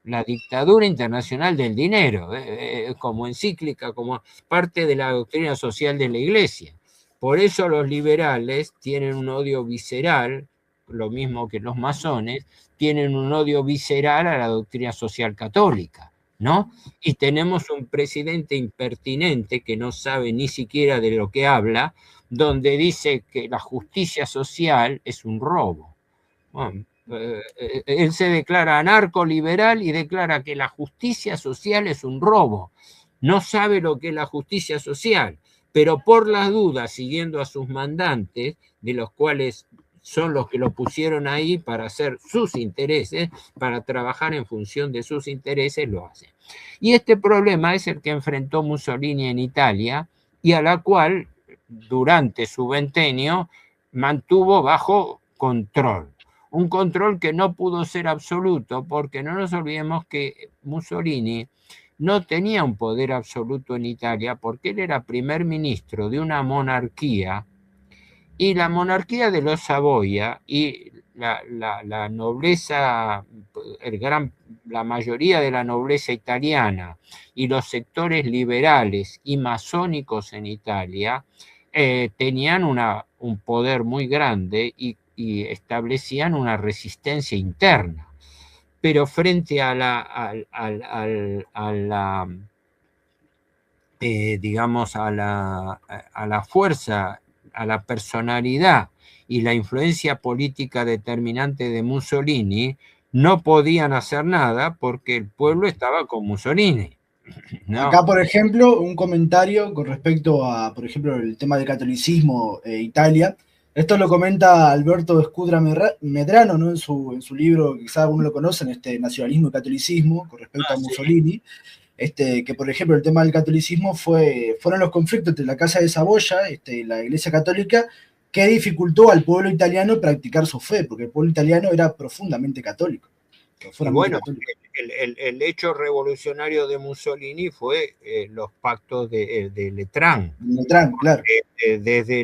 La dictadura internacional del dinero, como encíclica, como parte de la doctrina social de la Iglesia. Por eso los liberales tienen un odio visceral, lo mismo que los masones, tienen un odio visceral a la doctrina social católica, ¿no? Y tenemos un presidente impertinente que no sabe ni siquiera de lo que habla, donde dice que la justicia social es un robo. Bueno, él se declara anarcoliberal y declara que la justicia social es un robo. No sabe lo que es la justicia social, pero por las dudas, siguiendo a sus mandantes, de los cuales son los que lo pusieron ahí para hacer sus intereses, para trabajar en función de sus intereses, lo hace. Y este problema es el que enfrentó Mussolini en Italia y a la cual, durante su ventenio, mantuvo bajo control. Un control que no pudo ser absoluto, porque no nos olvidemos que Mussolini no tenía un poder absoluto en Italia, porque él era primer ministro de una monarquía, y la monarquía de los Saboya y la nobleza, la mayoría de la nobleza italiana y los sectores liberales y masónicos en Italia tenían un poder muy grande y establecían una resistencia interna. Pero frente a digamos, a la fuerza, a la personalidad y la influencia política determinante de Mussolini, no podían hacer nada porque el pueblo estaba con Mussolini, ¿no? Acá, por ejemplo, un comentario con respecto a, por ejemplo, el tema del catolicismo Italia. Esto lo comenta Alberto Escudra Medrano, ¿no? En su libro, quizás algunos lo conocen, Nacionalismo y Catolicismo, con respecto a Mussolini. Que, por ejemplo, el tema del catolicismo fueron los conflictos entre la Casa de Saboya, la Iglesia Católica, que dificultó al pueblo italiano practicar su fe, porque el pueblo italiano era profundamente católico. Y bueno, el hecho revolucionario de Mussolini fue los pactos de Letrán. Letrán, claro. Desde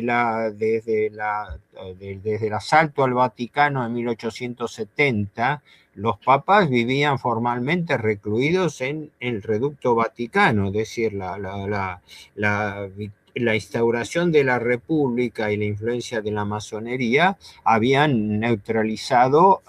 el asalto al Vaticano en 1870, los papas vivían formalmente recluidos en el reducto vaticano, es decir, la instauración de la República y la influencia de la masonería habían neutralizado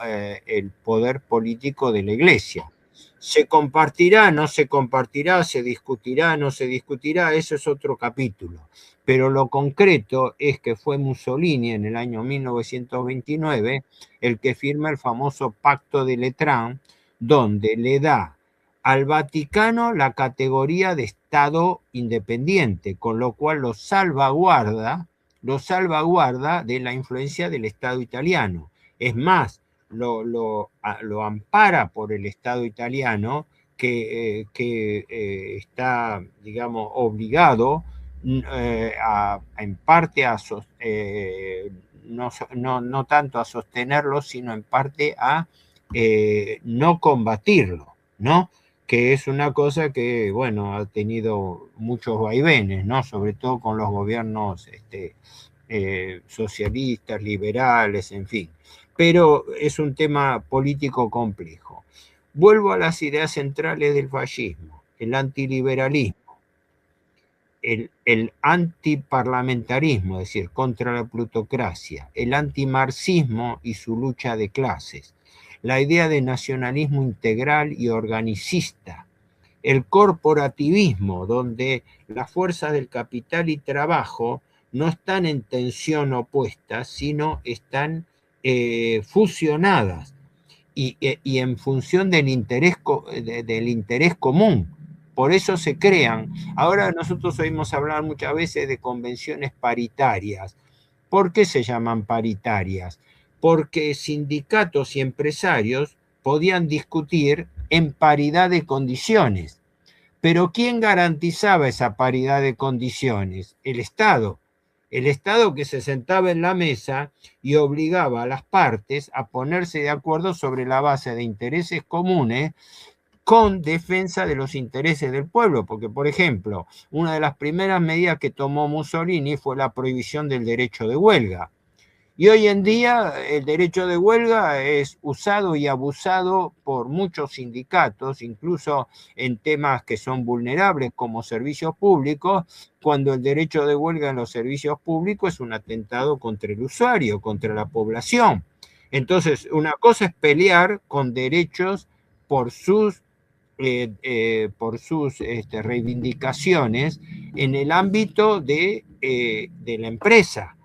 el poder político de la Iglesia. ¿Se compartirá, no se compartirá, se discutirá, no se discutirá? Eso es otro capítulo. Pero lo concreto es que fue Mussolini en el año 1929 el que firma el famoso Pacto de Letrán, donde le da al Vaticano la categoría de Estado independiente, con lo cual lo salvaguarda de la influencia del Estado italiano. Es más, lo ampara por el Estado italiano que está, digamos, obligado en parte no tanto a sostenerlo, sino en parte a no combatirlo, ¿no? Que es una cosa que, bueno, ha tenido muchos vaivenes, ¿no? Sobre todo con los gobiernos socialistas, liberales, en fin. Pero es un tema político complejo. Vuelvo a las ideas centrales del fascismo, el antiliberalismo, el antiparlamentarismo, es decir, contra la plutocracia, el antimarxismo y su lucha de clases, la idea de nacionalismo integral y organicista, el corporativismo, donde las fuerzas del capital y trabajo no están en tensión opuesta, sino están fusionadas y en función del interés común. Por eso se crean. Ahora nosotros oímos hablar muchas veces de convenciones paritarias. ¿Por qué se llaman paritarias? Porque sindicatos y empresarios podían discutir en paridad de condiciones. Pero ¿quién garantizaba esa paridad de condiciones? El Estado. El Estado que se sentaba en la mesa y obligaba a las partes a ponerse de acuerdo sobre la base de intereses comunes con defensa de los intereses del pueblo, porque, por ejemplo, una de las primeras medidas que tomó Mussolini fue la prohibición del derecho de huelga. Y hoy en día el derecho de huelga es usado y abusado por muchos sindicatos, incluso en temas que son vulnerables como servicios públicos, cuando el derecho de huelga en los servicios públicos es un atentado contra el usuario, contra la población. Entonces, una cosa es pelear con derechos por sus reivindicaciones en el ámbito de la empresa,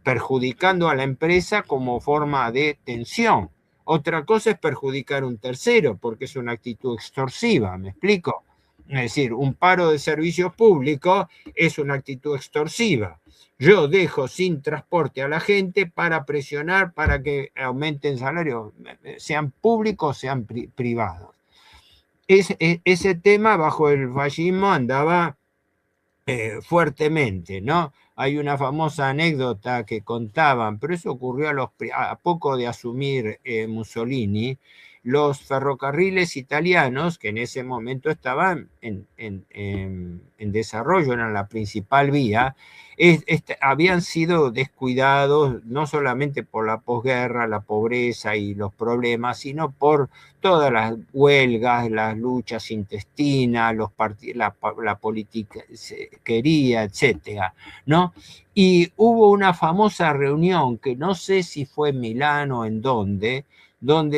perjudicando a la empresa como forma de tensión. Otra cosa es perjudicar a un tercero, porque es una actitud extorsiva, ¿me explico? Es decir, un paro de servicios públicos es una actitud extorsiva. Yo dejo sin transporte a la gente para presionar para que aumenten salarios, sean públicos, sean privados. Ese tema bajo el fascismo andaba fuertemente, ¿no? Hay una famosa anécdota que contaban, pero eso ocurrió a poco de asumir Mussolini. Los ferrocarriles italianos, que en ese momento estaban en desarrollo, eran la principal vía, habían sido descuidados no solamente por la posguerra, la pobreza y los problemas, sino por todas las huelgas, las luchas intestinas, la politiquería, etcétera, ¿no? Y hubo una famosa reunión que no sé si fue en Milán o en donde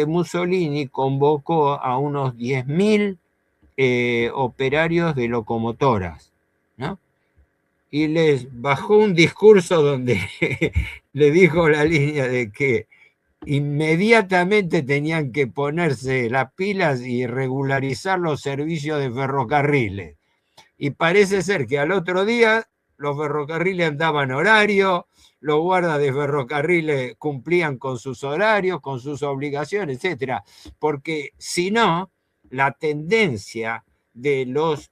Mussolini convocó a unos 10.000 operarios de locomotoras, ¿no? Y les bajó un discurso donde le dijo la línea de que inmediatamente tenían que ponerse las pilas y regularizar los servicios de ferrocarriles. Y parece ser que al otro día los ferrocarriles andaban horario, los guardas de ferrocarriles cumplían con sus horarios, con sus obligaciones, etc. Porque si no, la tendencia de los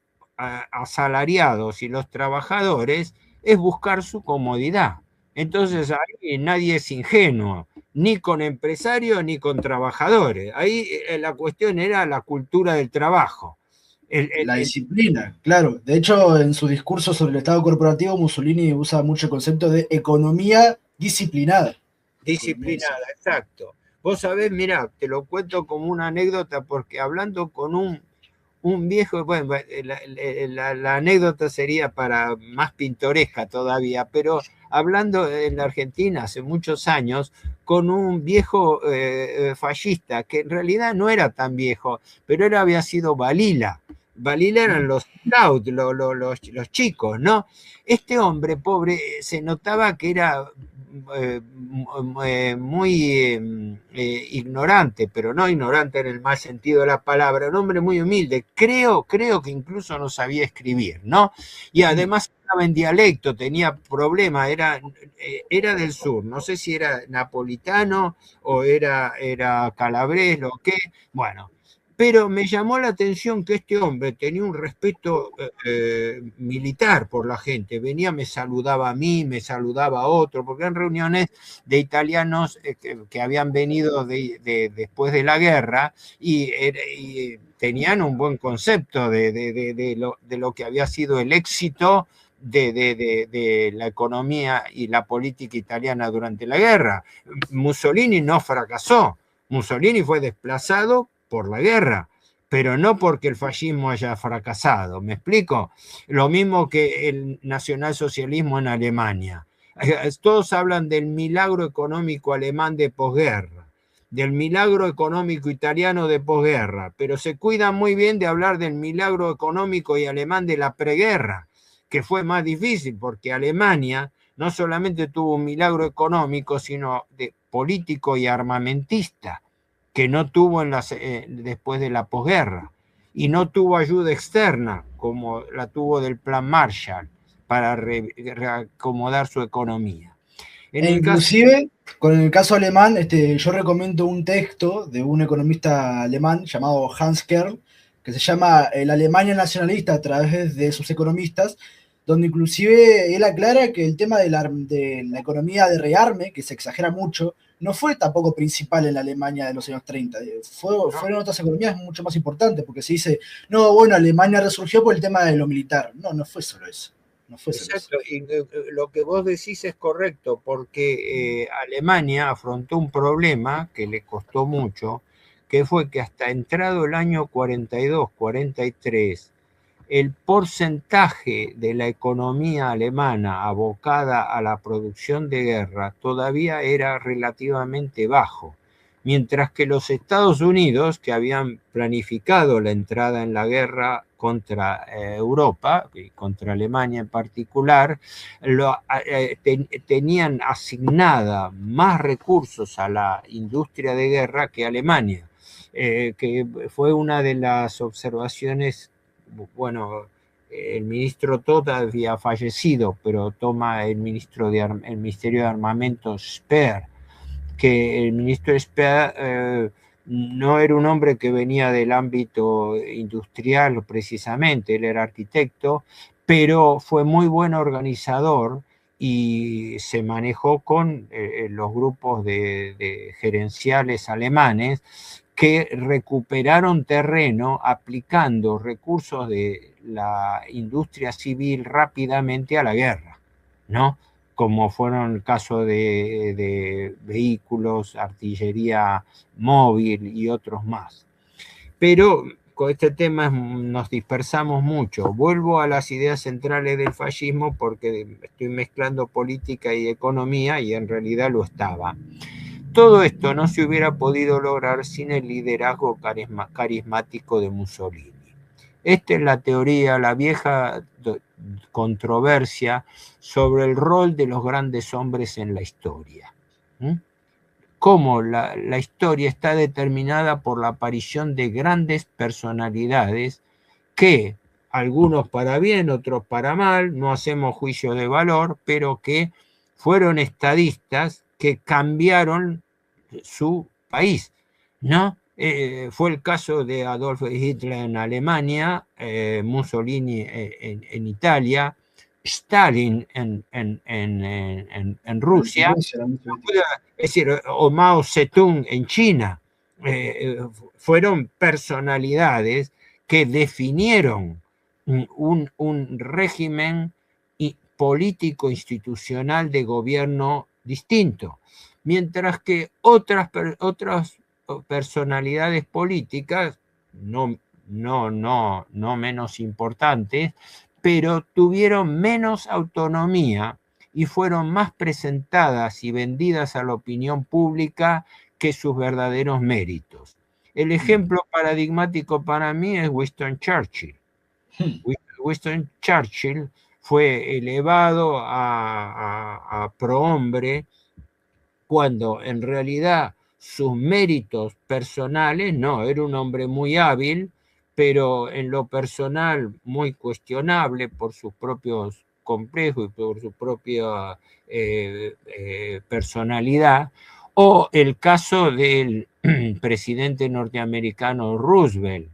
asalariados y los trabajadores es buscar su comodidad. Entonces ahí nadie es ingenuo, ni con empresarios ni con trabajadores. Ahí la cuestión era la cultura del trabajo. La disciplina, claro. De hecho, en su discurso sobre el Estado corporativo, Mussolini usa mucho el concepto de economía disciplinada. Disciplinada, exacto. Vos sabés, mira, te lo cuento como una anécdota porque hablando con un viejo, bueno, la anécdota sería para más pintoresca todavía, pero hablando en la Argentina hace muchos años con un viejo fascista, que en realidad no era tan viejo, pero él había sido Balila. Balila eran los scouts, los chicos, ¿no? Este hombre pobre se notaba que era muy ignorante, pero no ignorante en el mal sentido de la palabra, un hombre muy humilde, creo que incluso no sabía escribir, ¿no? Y además estaba en dialecto, tenía problemas, era del sur, no sé si era napolitano o era calabrés, lo que, bueno. Pero me llamó la atención que este hombre tenía un respeto militar por la gente. Venía, me saludaba a mí, me saludaba a otro, porque eran reuniones de italianos que habían venido después de la guerra y tenían un buen concepto de lo que había sido el éxito de la economía y la política italiana durante la guerra. Mussolini no fracasó. Mussolini fue desplazado por la guerra, pero no porque el fascismo haya fracasado, ¿me explico? Lo mismo que el nacionalsocialismo en Alemania. Todos hablan del milagro económico alemán de posguerra, del milagro económico italiano de posguerra, pero se cuidan muy bien de hablar del milagro económico y alemán de la preguerra, que fue más difícil porque Alemania no solamente tuvo un milagro económico, sino de político y armamentista, que no tuvo después de la posguerra, y no tuvo ayuda externa como la tuvo del Plan Marshall para reacomodar su economía. Inclusive, con el caso alemán, yo recomiendo un texto de un economista alemán llamado Hans Kerr, que se llama El Alemania nacionalista a través de sus economistas, donde inclusive él aclara que el tema de la economía de rearme, que se exagera mucho, no fue tampoco principal en la Alemania de los años 30. Fueron otras economías mucho más importantes, porque se dice, no, bueno, Alemania resurgió por el tema de lo militar. No, no fue solo eso. No fue solo eso. Exacto, y lo que vos decís es correcto, porque Alemania afrontó un problema que le costó mucho, que fue que hasta entrado el año 42, 43, el porcentaje de la economía alemana abocada a la producción de guerra todavía era relativamente bajo, mientras que los Estados Unidos, que habían planificado la entrada en la guerra contra Europa, y contra Alemania en particular, tenían asignada más recursos a la industria de guerra que Alemania, que fue una de las observaciones. Bueno, el ministro Todt había fallecido, pero toma el Ministerio de Armamento Speer, que el ministro Speer no era un hombre que venía del ámbito industrial precisamente, él era arquitecto, pero fue muy buen organizador y se manejó con los grupos de gerenciales alemanes que recuperaron terreno aplicando recursos de la industria civil rápidamente a la guerra, ¿no? Como fueron el caso de vehículos, artillería móvil y otros más. Pero con este tema nos dispersamos mucho. Vuelvo a las ideas centrales del fascismo porque estoy mezclando política y economía y en realidad lo estaba. Todo esto no se hubiera podido lograr sin el liderazgo carismático de Mussolini. Esta es la teoría, la vieja controversia sobre el rol de los grandes hombres en la historia. Cómo la historia está determinada por la aparición de grandes personalidades que, algunos para bien, otros para mal, no hacemos juicio de valor, pero que fueron estadistas que cambiaron su país, ¿no? Fue el caso de Adolf Hitler en Alemania, Mussolini en Italia, Stalin en Rusia, es decir, o Mao Zedong en China. Fueron personalidades que definieron un régimen político institucional de gobierno distinto, mientras que otras personalidades políticas no menos importantes, pero tuvieron menos autonomía y fueron más presentadas y vendidas a la opinión pública que sus verdaderos méritos. El ejemplo paradigmático para mí es Winston Churchill. Winston Churchill fue elevado a prohombre cuando en realidad sus méritos personales, no, era un hombre muy hábil, pero en lo personal muy cuestionable por sus propios complejos y por su propia personalidad, o el caso del presidente norteamericano Roosevelt,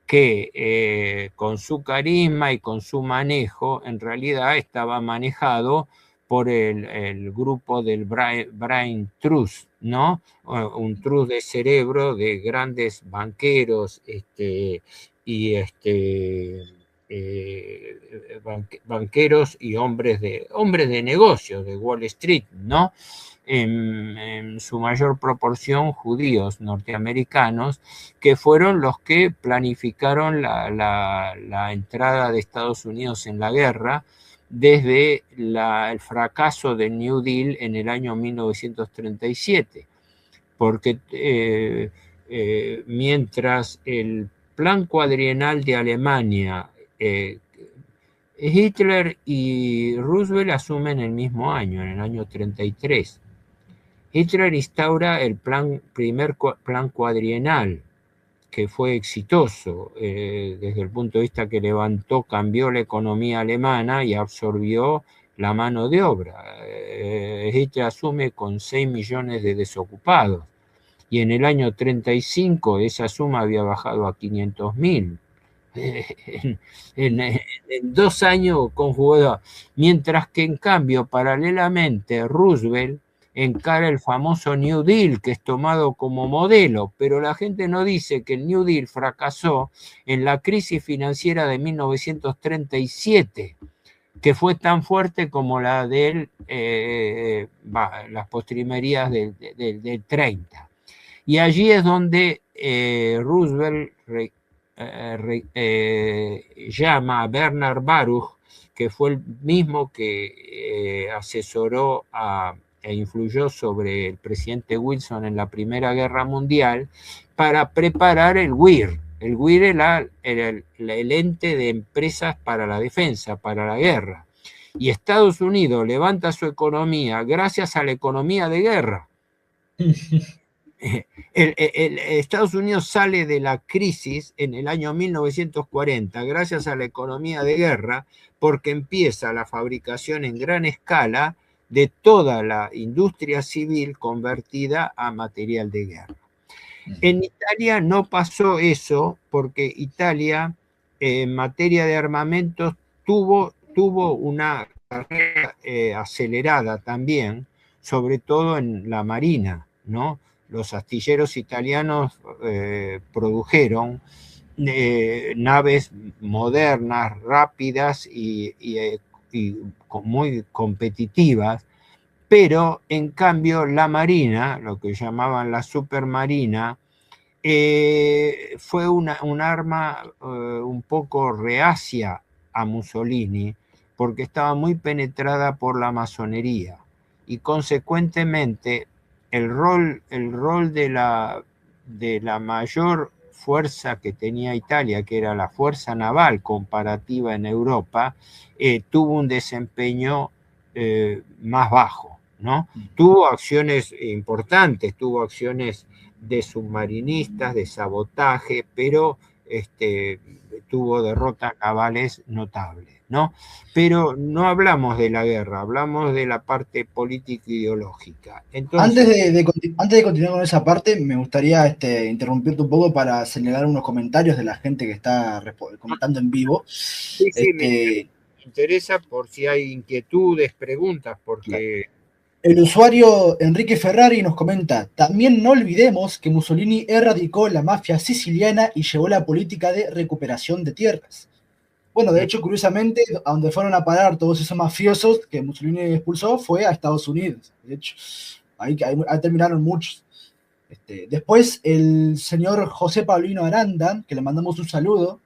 que con su carisma y con su manejo en realidad estaba manejado por el grupo del Brain Trust, ¿no? Un trust de cerebro de grandes banqueros y banqueros y hombres de negocios de Wall Street, ¿no? En su mayor proporción judíos norteamericanos, que fueron los que planificaron la entrada de Estados Unidos en la guerra desde el fracaso del New Deal en el año 1937, porque mientras el plan cuadrienal de Alemania, Hitler y Roosevelt asumen el mismo año, en el año 33. Hitler instaura el primer plan cuadrienal, que fue exitoso desde el punto de vista que cambió la economía alemana y absorbió la mano de obra. Hitler asume con 6 millones de desocupados y en el año 35 esa suma había bajado a 500.000. en 2 años conjugó. Mientras que en cambio, paralelamente, Roosevelt encara el famoso New Deal, que es tomado como modelo, pero la gente no dice que el New Deal fracasó en la crisis financiera de 1937, que fue tan fuerte como la de las postrimerías del 30. Y allí es donde Roosevelt llama a Bernard Baruch, que fue el mismo que asesoró e influyó sobre el presidente Wilson en la Primera Guerra Mundial, para preparar el WIR. El WIR era el ente de empresas para la defensa, para la guerra. Y Estados Unidos levanta su economía gracias a la economía de guerra. Estados Unidos sale de la crisis en el año 1940 gracias a la economía de guerra, porque empieza la fabricación en gran escala de toda la industria civil convertida a material de guerra. En Italia no pasó eso, porque Italia en materia de armamentos tuvo una carrera acelerada también, sobre todo en la marina, ¿no? Los astilleros italianos produjeron naves modernas, rápidas y muy competitivas, pero en cambio la marina, lo que llamaban la supermarina, fue un arma un poco reacia a Mussolini, porque estaba muy penetrada por la masonería, y consecuentemente el rol de la mayor fuerza que tenía Italia, que era la fuerza naval comparativa en Europa, tuvo un desempeño más bajo, ¿no? Tuvo acciones importantes, tuvo acciones de submarinistas, de sabotaje, pero tuvo derrotas navales notables, ¿no? Pero no hablamos de la guerra, hablamos de la parte política ideológica. Entonces, antes de continuar con esa parte, me gustaría interrumpirte un poco para señalar unos comentarios de la gente que está comentando en vivo. Sí, me interesa por si hay inquietudes, preguntas, porque... El usuario Enrique Ferrari nos comenta: también no olvidemos que Mussolini erradicó la mafia siciliana y llevó la política de recuperación de tierras. Bueno, de hecho, curiosamente, a donde fueron a parar todos esos mafiosos que Mussolini expulsó fue a Estados Unidos. De hecho, ahí terminaron muchos. Después, el señor José Paulino Aranda, que le mandamos un saludo,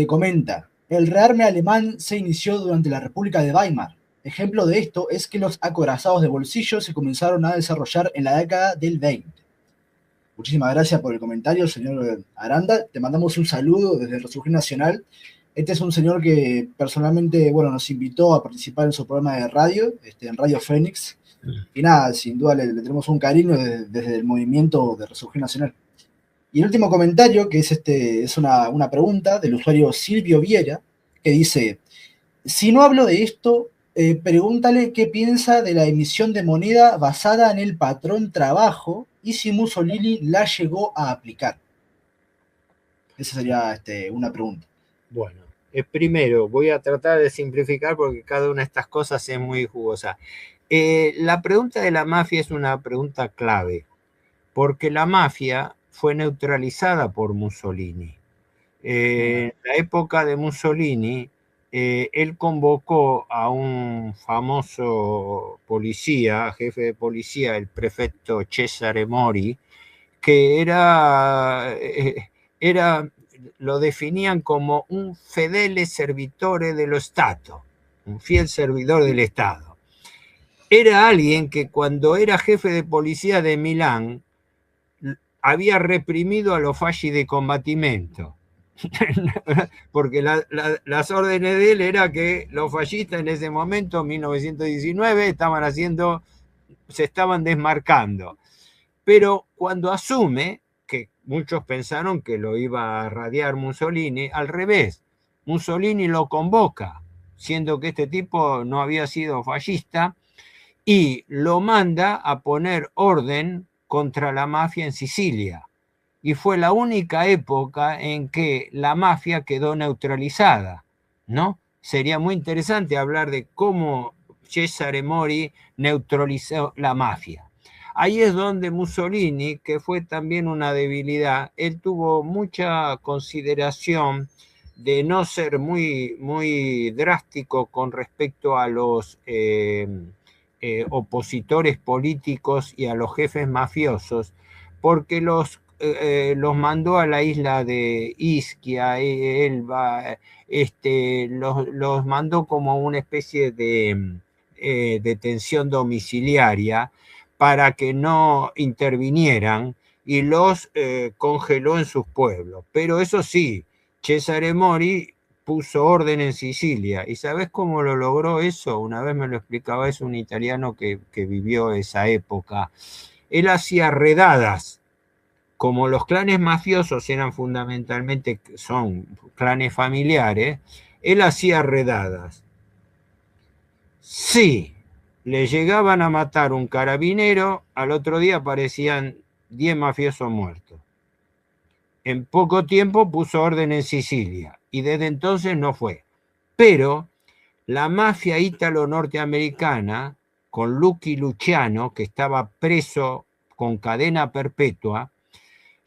comenta: el rearme alemán se inició durante la República de Weimar. Ejemplo de esto es que los acorazados de bolsillo se comenzaron a desarrollar en la década del 20. Muchísimas gracias por el comentario, señor Aranda. Te mandamos un saludo desde el Resurgir Nacional. Este es un señor que personalmente, bueno, nos invitó a participar en su programa de radio, en Radio Fénix. Y nada, sin duda le tenemos un cariño desde el movimiento de Resurgir Nacional. Y el último comentario, que es una pregunta del usuario Silvio Viera, que dice: si no hablo de esto, pregúntale qué piensa de la emisión de moneda basada en el patrón trabajo y si Mussolini la llegó a aplicar. Esa sería una pregunta. Bueno, primero voy a tratar de simplificar porque cada una de estas cosas es muy jugosa. La pregunta de la mafia es una pregunta clave, porque la mafia fue neutralizada por Mussolini. En la época de Mussolini, él convocó a un famoso policía, jefe de policía, el prefecto Cesare Mori, que lo definían como un fedele servitore dello Stato, un fiel servidor del Estado. Era alguien que cuando era jefe de policía de Milán había reprimido a los fasci de combattimento. Porque las órdenes de él era que los fascistas en ese momento, en 1919, se estaban desmarcando. Pero cuando asume, que muchos pensaron que lo iba a radiar Mussolini, al revés, Mussolini lo convoca, siendo que este tipo no había sido fascista, y lo manda a poner orden contra la mafia en Sicilia. y fue la única época en que la mafia quedó neutralizada, ¿no? Sería muy interesante hablar de cómo Cesare Mori neutralizó la mafia. Ahí es donde Mussolini, que fue también una debilidad, él tuvo mucha consideración de no ser muy drástico con respecto a los opositores políticos y a los jefes mafiosos, porque los mandó a la isla de Ischia, Elba, los mandó como una especie de detención domiciliaria para que no intervinieran y los congeló en sus pueblos. Pero eso sí, Cesare Mori puso orden en Sicilia. ¿Y sabes cómo lo logró eso? Una vez me lo explicaba, es un italiano que vivió esa época. Él hacía redadas. Como los clanes mafiosos eran fundamentalmente, son clanes familiares, él hacía redadas. Sí, le llegaban a matar un carabinero, al otro día aparecían 10 mafiosos muertos. En poco tiempo puso orden en Sicilia y desde entonces no fue. Pero la mafia ítalo-norteamericana, con Lucky Luciano, que estaba preso con cadena perpetua,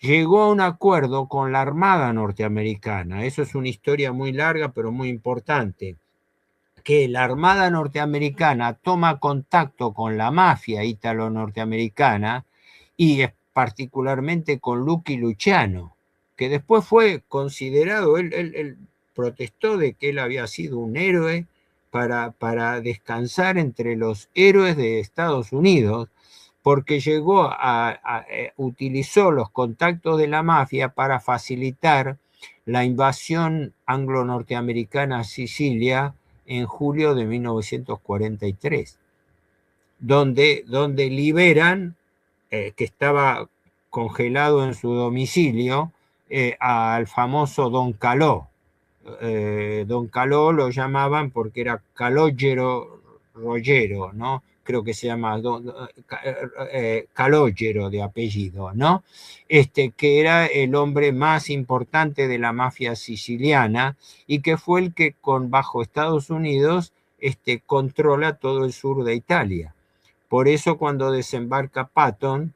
llegó a un acuerdo con la Armada norteamericana. Eso es una historia muy larga, pero muy importante. Que la Armada norteamericana toma contacto con la mafia ítalo-norteamericana y particularmente con Lucky Luciano, que después fue considerado, él protestó de que él había sido un héroe para descansar entre los héroes de Estados Unidos, porque utilizó los contactos de la mafia para facilitar la invasión anglo-norteamericana a Sicilia en julio de 1943, donde liberan, que estaba congelado en su domicilio, al famoso Don Calò. Don Calò lo llamaban porque era Calogero Rollero, ¿no? Creo que se llama Calogero de apellido, ¿no? Que era el hombre más importante de la mafia siciliana y que fue el que bajo Estados Unidos controla todo el sur de Italia. Por eso cuando desembarca Patton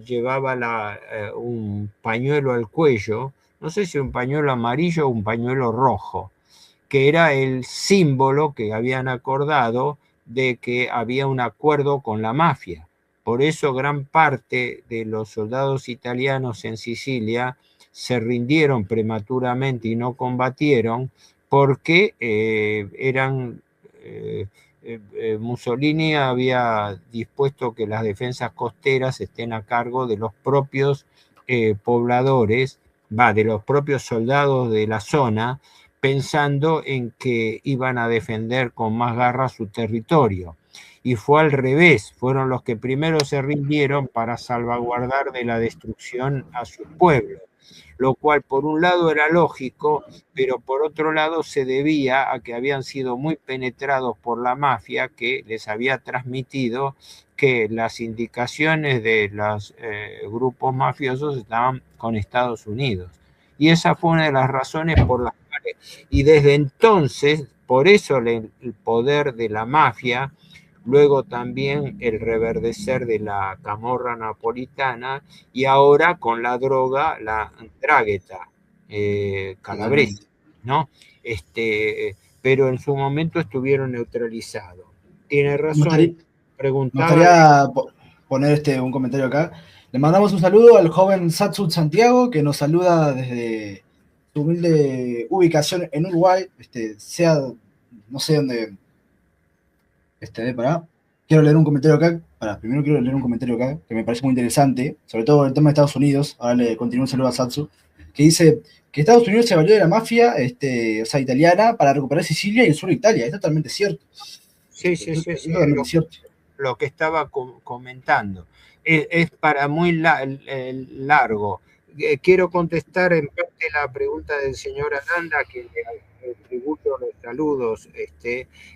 llevaba un pañuelo al cuello, no sé si un pañuelo amarillo o un pañuelo rojo, que era el símbolo que habían acordado de que había un acuerdo con la mafia. Por eso gran parte de los soldados italianos en Sicilia se rindieron prematuramente y no combatieron porque Mussolini había dispuesto que las defensas costeras estén a cargo de los propios pobladores, de los propios soldados de la zona, pensando en que iban a defender con más garra su territorio. Y fue al revés, fueron los que primero se rindieron para salvaguardar de la destrucción a sus pueblos, lo cual por un lado era lógico, pero por otro lado se debía a que habían sido muy penetrados por la mafia, que les había transmitido que las indicaciones de los grupos mafiosos estaban con Estados Unidos. Y esa fue una de las razones por las cuales, y desde entonces, por eso el poder de la mafia, luego también el reverdecer de la camorra napolitana y ahora con la droga, la Ndrangheta calabresa, ¿no? Pero en su momento estuvieron neutralizados. Tiene razón, preguntaba. Me gustaría poner un comentario acá. Le mandamos un saludo al joven Satsu Santiago, que nos saluda desde su humilde ubicación en Uruguay, no sé dónde pará. Quiero leer un comentario acá. Primero quiero leer un comentario acá que me parece muy interesante, sobre todo el tema de Estados Unidos. Ahora le continúo un saludo a Satsu, que dice que Estados Unidos se valió de la mafia, italiana, para recuperar Sicilia y el sur de Italia. Es totalmente cierto. Sí. Lo que estaba comentando. Es para muy largo. Quiero contestar en parte la pregunta del señor Aranda, que le atribuyo los saludos.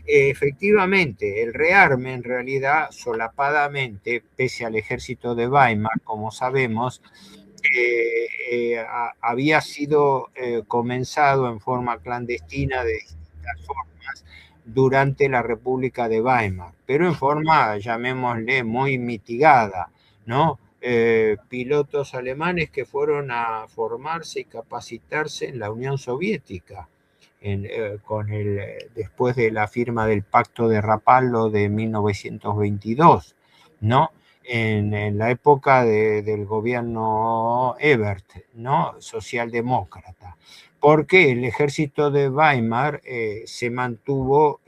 Efectivamente, el rearme en realidad solapadamente, pese al ejército de Weimar, como sabemos, había sido comenzado en forma clandestina de distintas formas durante la República de Weimar, pero en forma, llamémosle, muy mitigada, ¿no? Pilotos alemanes que fueron a formarse y capacitarse en la Unión Soviética, después de la firma del Pacto de Rapallo de 1922, ¿no? En la época del gobierno Ebert, ¿no? Socialdemócrata, porque el ejército de Weimar se mantuvo,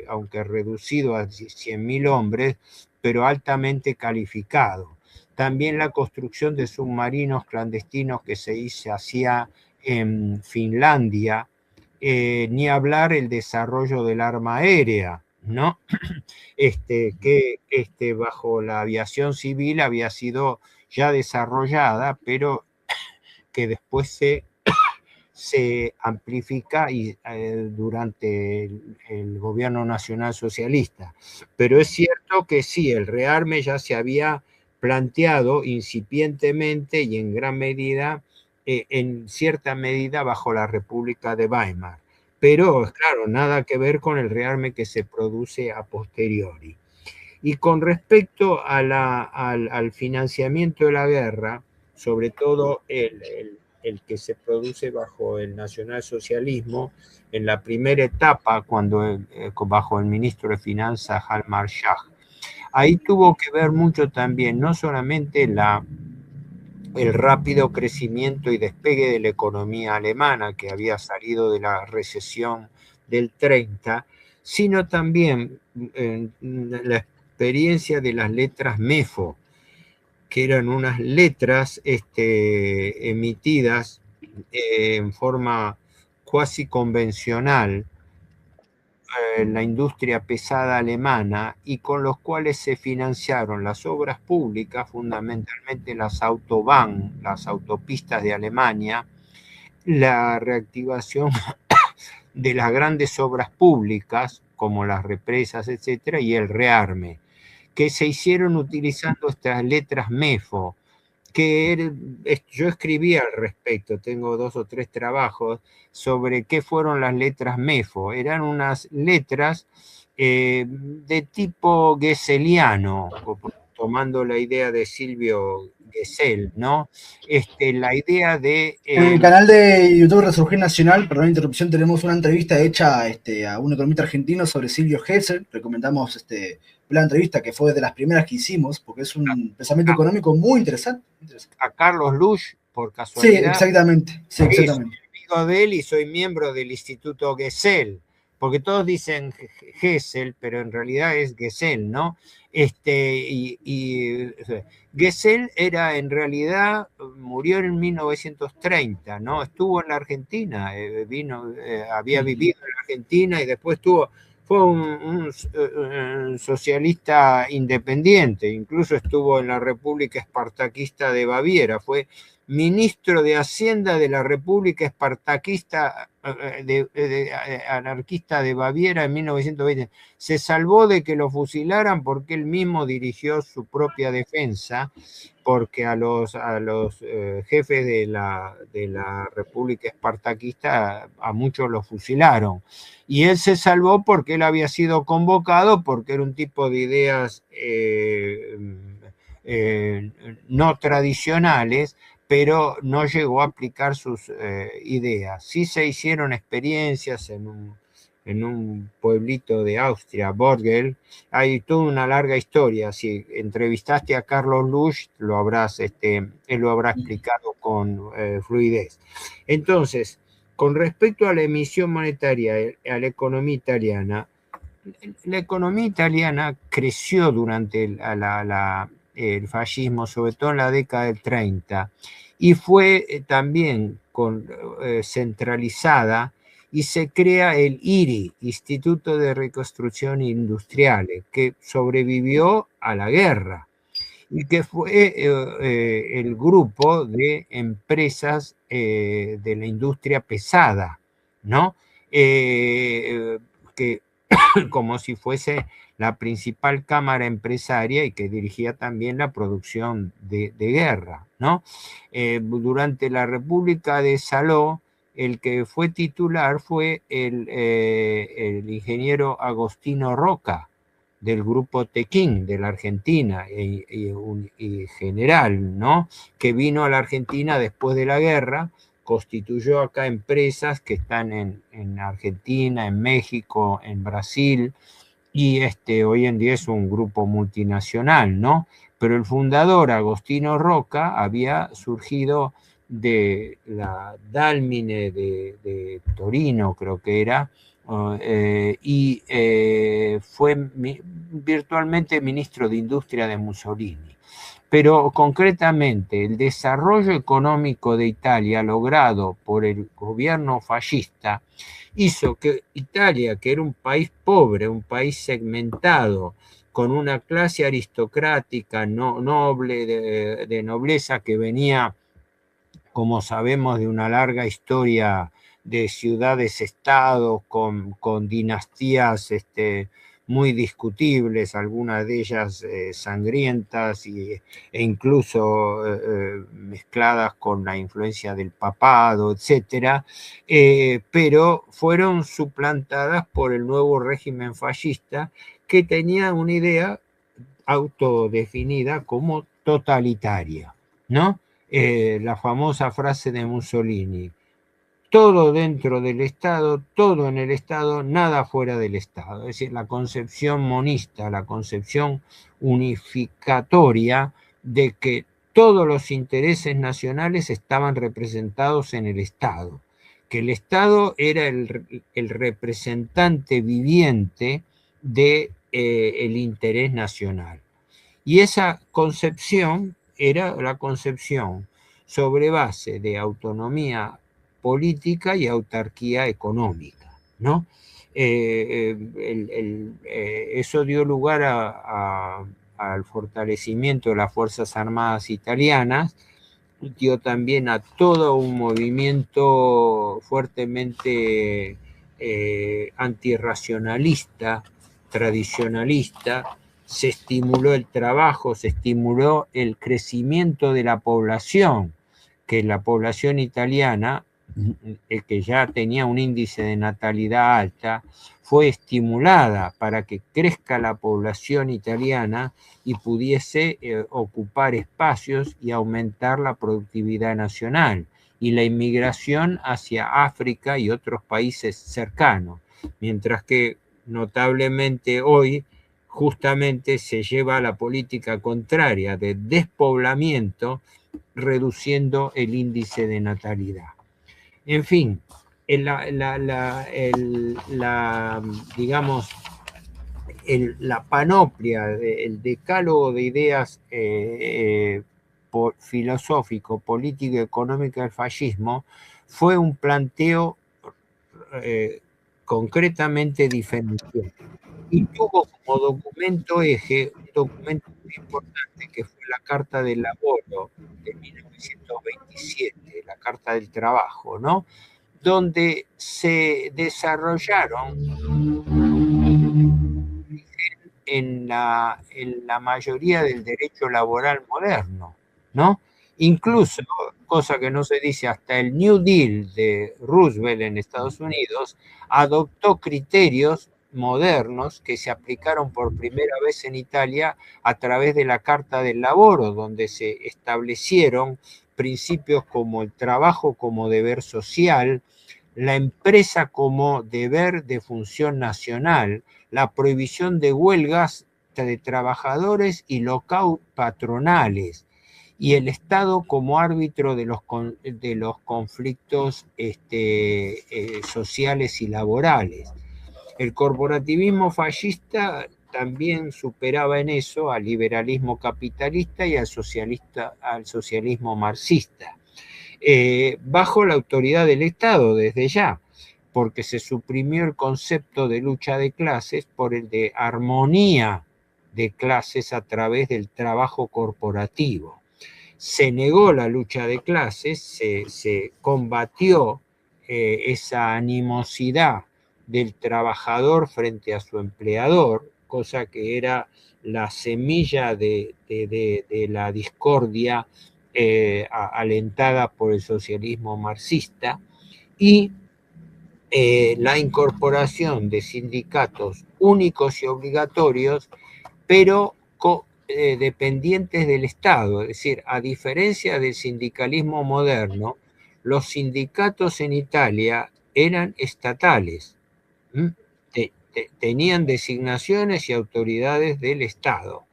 aunque reducido a 100.000 hombres, pero altamente calificado. También la construcción de submarinos clandestinos que hacía en Finlandia, ni hablar el desarrollo del arma aérea, ¿no? Que bajo la aviación civil había sido ya desarrollada, pero que después se amplifica durante el gobierno nacional socialista. Pero es cierto que sí, el rearme ya se había planteado incipientemente y en gran medida, en cierta medida, bajo la República de Weimar. Pero, claro, nada que ver con el rearme que se produce a posteriori. Y con respecto al financiamiento de la guerra, sobre todo el que se produce bajo el nacionalsocialismo, en la primera etapa, cuando bajo el ministro de Finanzas, Hjalmar Schacht, ahí tuvo que ver mucho también, no solamente el rápido crecimiento y despegue de la economía alemana, que había salido de la recesión del 30, sino también la experiencia de las letras MEFO, que eran unas letras emitidas en forma cuasi convencional en la industria pesada alemana, y con los cuales se financiaron las obras públicas, fundamentalmente las Autobahn, las autopistas de Alemania, la reactivación de las grandes obras públicas, como las represas, etcétera, y el rearme, que se hicieron utilizando estas letras MEFO, que yo escribí al respecto, tengo 2 o 3 trabajos sobre qué fueron las letras MEFO. Eran unas letras de tipo geseliano, tomando la idea de Silvio Gesell, ¿no? La idea de... En el canal de YouTube Resurgir Nacional, perdón la interrupción, tenemos una entrevista hecha a un economista argentino sobre Silvio Gesell. Recomendamos la entrevista, que fue de las primeras que hicimos, porque es un pensamiento económico muy interesante. A Carlos Lusch, por Sí, casualidad. exactamente. Sí, exactamente. Soy amigo de él y soy miembro del Instituto Gesell, porque todos dicen Gesell, pero en realidad es Gesell, ¿no? Gesell era en realidad, murió en 1930, ¿no? Estuvo en la Argentina, había vivido en la Argentina y después fue un socialista independiente, incluso estuvo en la República Espartaquista de Baviera, fue ministro de Hacienda de la República Espartaquista anarquista de Baviera en 1920. Se salvó de que lo fusilaran porque él mismo dirigió su propia defensa, porque a los jefes de la República Espartaquista a muchos los fusilaron. Y él se salvó porque él había sido convocado, porque era un tipo de ideas no tradicionales, pero no llegó a aplicar sus ideas. Sí se hicieron experiencias en un pueblito de Austria, Borgel. Hay toda una larga historia. Si entrevistaste a Carlos Lusch, él lo habrá explicado con fluidez. Entonces, con respecto a la emisión monetaria, a la economía italiana creció durante el fascismo, sobre todo en la década del 30, y fue también centralizada, y se crea el IRI, Instituto de Reconstrucción Industrial, que sobrevivió a la guerra y que fue el grupo de empresas de la industria pesada, ¿no? Que como si fuese la principal cámara empresaria y que dirigía también la producción de guerra, ¿no? Durante la República de Saló, el que fue titular fue el ingeniero Agostino Roca, del grupo Tequín de la Argentina, y general, ¿no? Que vino a la Argentina después de la guerra, constituyó acá empresas que están en Argentina, en México, en Brasil, y hoy en día es un grupo multinacional, ¿no? Pero el fundador, Agostino Roca, había surgido de la Dálmine de Torino, creo que era, y fue virtualmente ministro de Industria de Mussolini. Pero concretamente el desarrollo económico de Italia logrado por el gobierno fascista hizo que Italia, que era un país pobre, un país segmentado, con una clase aristocrática noble, de nobleza que venía, como sabemos, de una larga historia de ciudades-estados con dinastías muy discutibles, algunas de ellas sangrientas e incluso mezcladas con la influencia del papado, etcétera, pero fueron suplantadas por el nuevo régimen fascista, que tenía una idea autodefinida como totalitaria, ¿no? La famosa frase de Mussolini: todo dentro del Estado, todo en el Estado, nada fuera del Estado. Es decir, la concepción monista, la concepción unificatoria de que todos los intereses nacionales estaban representados en el Estado, que el Estado era el representante viviente del interés nacional. Y esa concepción era la concepción sobre base de autonomía política y autarquía económica, ¿no? Eso dio lugar al fortalecimiento de las Fuerzas Armadas italianas, dio también a todo un movimiento fuertemente antirracionalista, tradicionalista. Se estimuló el trabajo, se estimuló el crecimiento de la población, que la población italiana, que ya tenía un índice de natalidad alta, fue estimulada para que crezca la población italiana y pudiese ocupar espacios y aumentar la productividad nacional, y la inmigración hacia África y otros países cercanos, mientras que notablemente hoy justamente se lleva a la política contraria de despoblamiento, reduciendo el índice de natalidad. En fin, digamos, la panoplia, el decálogo de ideas filosófico, político y económico del fascismo fue un planteo concretamente diferenciado, y tuvo como documento eje un documento muy importante que fue la Carta del Laboro de 1927, la Carta del Trabajo, ¿no? Donde se desarrollaron en la mayoría del derecho laboral moderno, ¿no? Incluso, cosa que no se dice, hasta el New Deal de Roosevelt en Estados Unidos adoptó criterios modernos que se aplicaron por primera vez en Italia a través de la Carta del Laboro, donde se establecieron principios como el trabajo como deber social, la empresa como deber de función nacional, la prohibición de huelgas de trabajadores y lockout patronales, y el Estado como árbitro de los conflictos sociales y laborales. El corporativismo fascista también superaba en eso al liberalismo capitalista y al socialismo marxista, bajo la autoridad del Estado desde ya, porque se suprimió el concepto de lucha de clases por el de armonía de clases a través del trabajo corporativo. Se negó la lucha de clases, se combatió esa animosidad del trabajador frente a su empleador, cosa que era la semilla de la discordia alentada por el socialismo marxista, y la incorporación de sindicatos únicos y obligatorios, pero dependientes del Estado. Es decir, a diferencia del sindicalismo moderno, los sindicatos en Italia eran estatales, tenían designaciones y autoridades del Estado,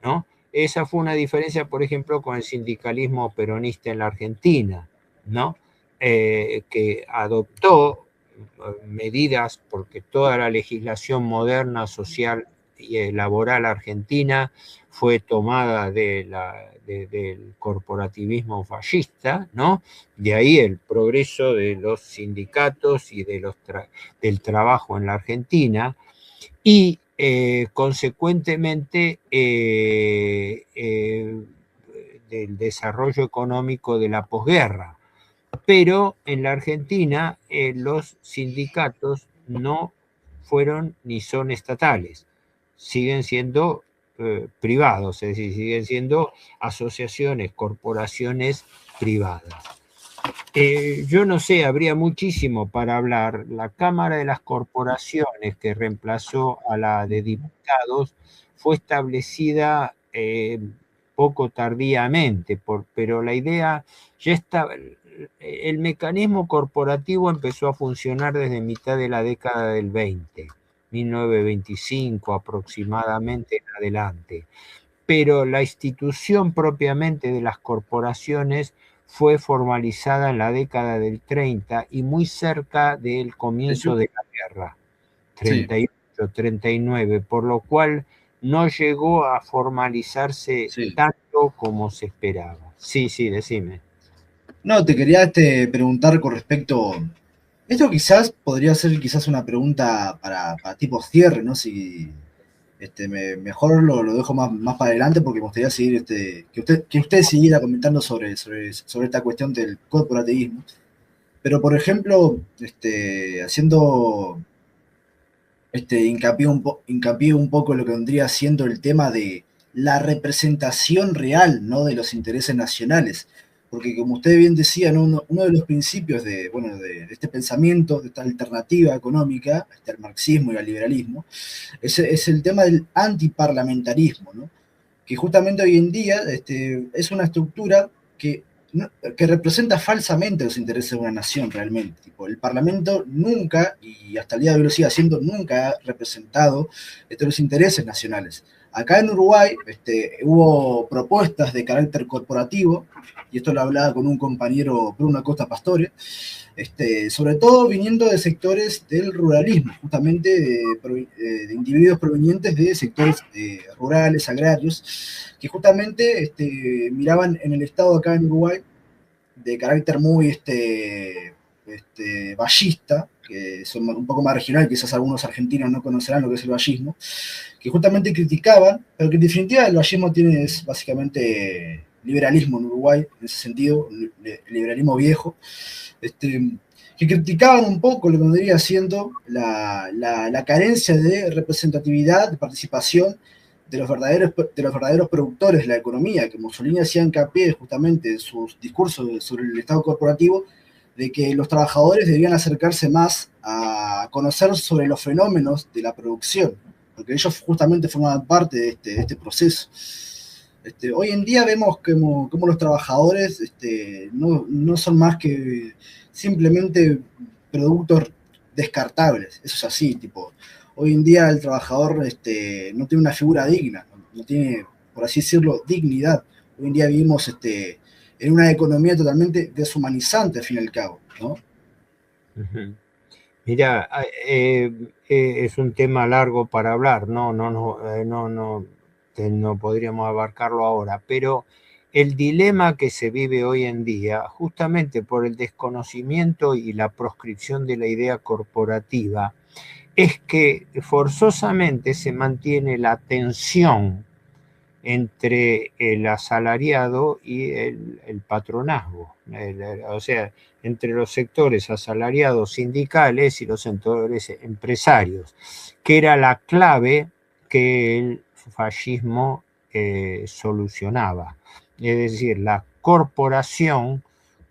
¿no? Esa fue una diferencia, por ejemplo, con el sindicalismo peronista en la Argentina, ¿no? Que adoptó medidas, porque toda la legislación moderna, social y laboral argentina fue tomada del corporativismo fascista, ¿no? De ahí el progreso de los sindicatos y del trabajo en la Argentina, y consecuentemente del desarrollo económico de la posguerra. Pero en la Argentina los sindicatos no fueron ni son estatales, siguen siendo privados, es decir, siguen siendo asociaciones, corporaciones privadas. Yo no sé, habría muchísimo para hablar. La Cámara de las Corporaciones, que reemplazó a la de diputados, fue establecida poco tardíamente, pero la idea ya estaba. El mecanismo corporativo empezó a funcionar desde mitad de la década del 20, 1925 aproximadamente en adelante, pero la institución propiamente de las corporaciones fue formalizada en la década del 30 y muy cerca del comienzo de la guerra, 38, 39, por lo cual no llegó a formalizarse tanto como se esperaba. Sí, decime. No, te quería preguntar con respecto. Esto quizás podría ser quizás una pregunta para tipo cierre, ¿no? Si mejor lo dejo más para adelante porque me gustaría seguir que usted siguiera comentando sobre esta cuestión del corporativismo. Pero por ejemplo, haciendo hincapié un poco en lo que vendría siendo el tema de la representación real, ¿no? De los intereses nacionales. Porque como usted bien decía, ¿no? uno de los principios de este pensamiento, de esta alternativa económica, el marxismo y el liberalismo, es el tema del antiparlamentarismo, ¿no? Que justamente hoy en día es una estructura que representa falsamente los intereses de una nación realmente. Tipo, el Parlamento nunca, y hasta el día de hoy lo sigue haciendo, nunca ha representado los intereses nacionales. Acá en Uruguay hubo propuestas de carácter corporativo, y esto lo hablaba con un compañero, Bruno Acosta Pastore, sobre todo viniendo de sectores del ruralismo, justamente de individuos provenientes de sectores rurales, agrarios, que justamente miraban en el Estado acá en Uruguay de carácter muy vallista, que son un poco más regional, quizás algunos argentinos no conocerán lo que es el vallismo, que justamente criticaban, pero que en definitiva el vallismo es básicamente liberalismo en Uruguay, en ese sentido, liberalismo viejo, que criticaban un poco lo que vendría siendo la carencia de representatividad, de participación de los verdaderos productores de la economía, que Mussolini hacía hincapié justamente en sus discursos sobre el Estado corporativo, de que los trabajadores debían acercarse más a conocer sobre los fenómenos de la producción, porque ellos justamente formaban parte de este proceso. Hoy en día vemos como los trabajadores no son más que simplemente productos descartables, eso es así, tipo, hoy en día el trabajador no tiene una figura digna, no tiene, por así decirlo, dignidad. Hoy en día vivimos en una economía totalmente deshumanizante, al fin y al cabo, ¿no? Mira, es un tema largo para hablar, no podríamos abarcarlo ahora, pero el dilema que se vive hoy en día, justamente por el desconocimiento y la proscripción de la idea corporativa, es que forzosamente se mantiene la tensión entre el asalariado y el patronazgo, o sea, entre los sectores asalariados sindicales y los sectores empresarios, que era la clave que el fascismo solucionaba. Es decir, la corporación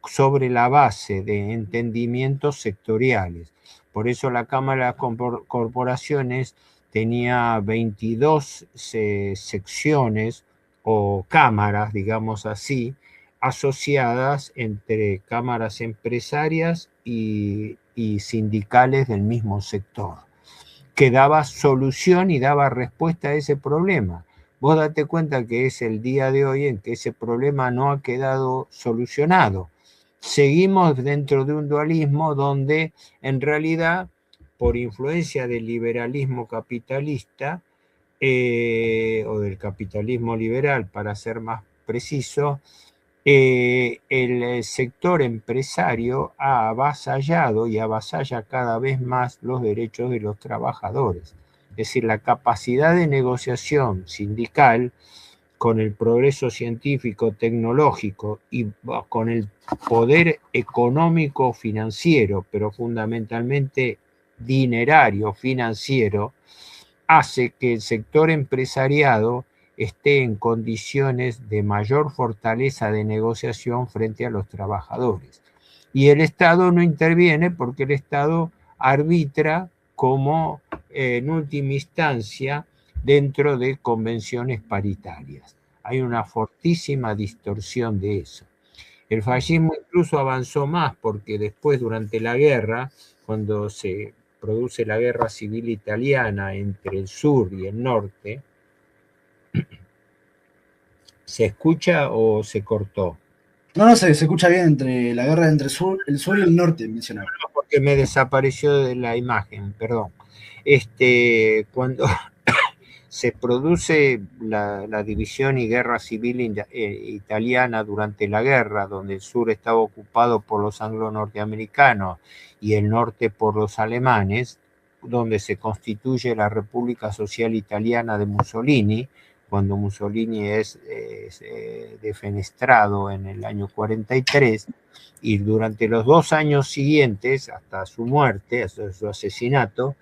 sobre la base de entendimientos sectoriales. Por eso la Cámara de Corporaciones tenía 22 secciones o cámaras, digamos así, asociadas entre cámaras empresarias y sindicales del mismo sector, que daba solución y daba respuesta a ese problema. Vos date cuenta que es el día de hoy en que ese problema no ha quedado solucionado. Seguimos dentro de un dualismo donde en realidad, por influencia del liberalismo capitalista, o del capitalismo liberal, para ser más preciso, el sector empresario ha avasallado y avasalla cada vez más los derechos de los trabajadores. Es decir, la capacidad de negociación sindical con el progreso científico, tecnológico y con el poder económico financiero, pero fundamentalmente dinerario financiero, hace que el sector empresariado esté en condiciones de mayor fortaleza de negociación frente a los trabajadores. Y el Estado no interviene porque el Estado arbitra como, en última instancia, dentro de convenciones paritarias. Hay una fortísima distorsión de eso. El fascismo incluso avanzó más porque después, durante la guerra, cuando se produce la guerra civil italiana entre el sur y el norte, ¿se escucha o se cortó? No, no sé, se escucha bien entre la guerra entre el sur y el norte, mencionaba. No, porque me desapareció de la imagen, perdón. Cuando se produce la división y guerra civil italiana durante la guerra, donde el sur estaba ocupado por los anglo-norteamericanos y el norte por los alemanes, donde se constituye la República Social Italiana de Mussolini, cuando Mussolini es defenestrado en el año 43, y durante los 2 años siguientes, hasta su muerte, hasta su asesinato,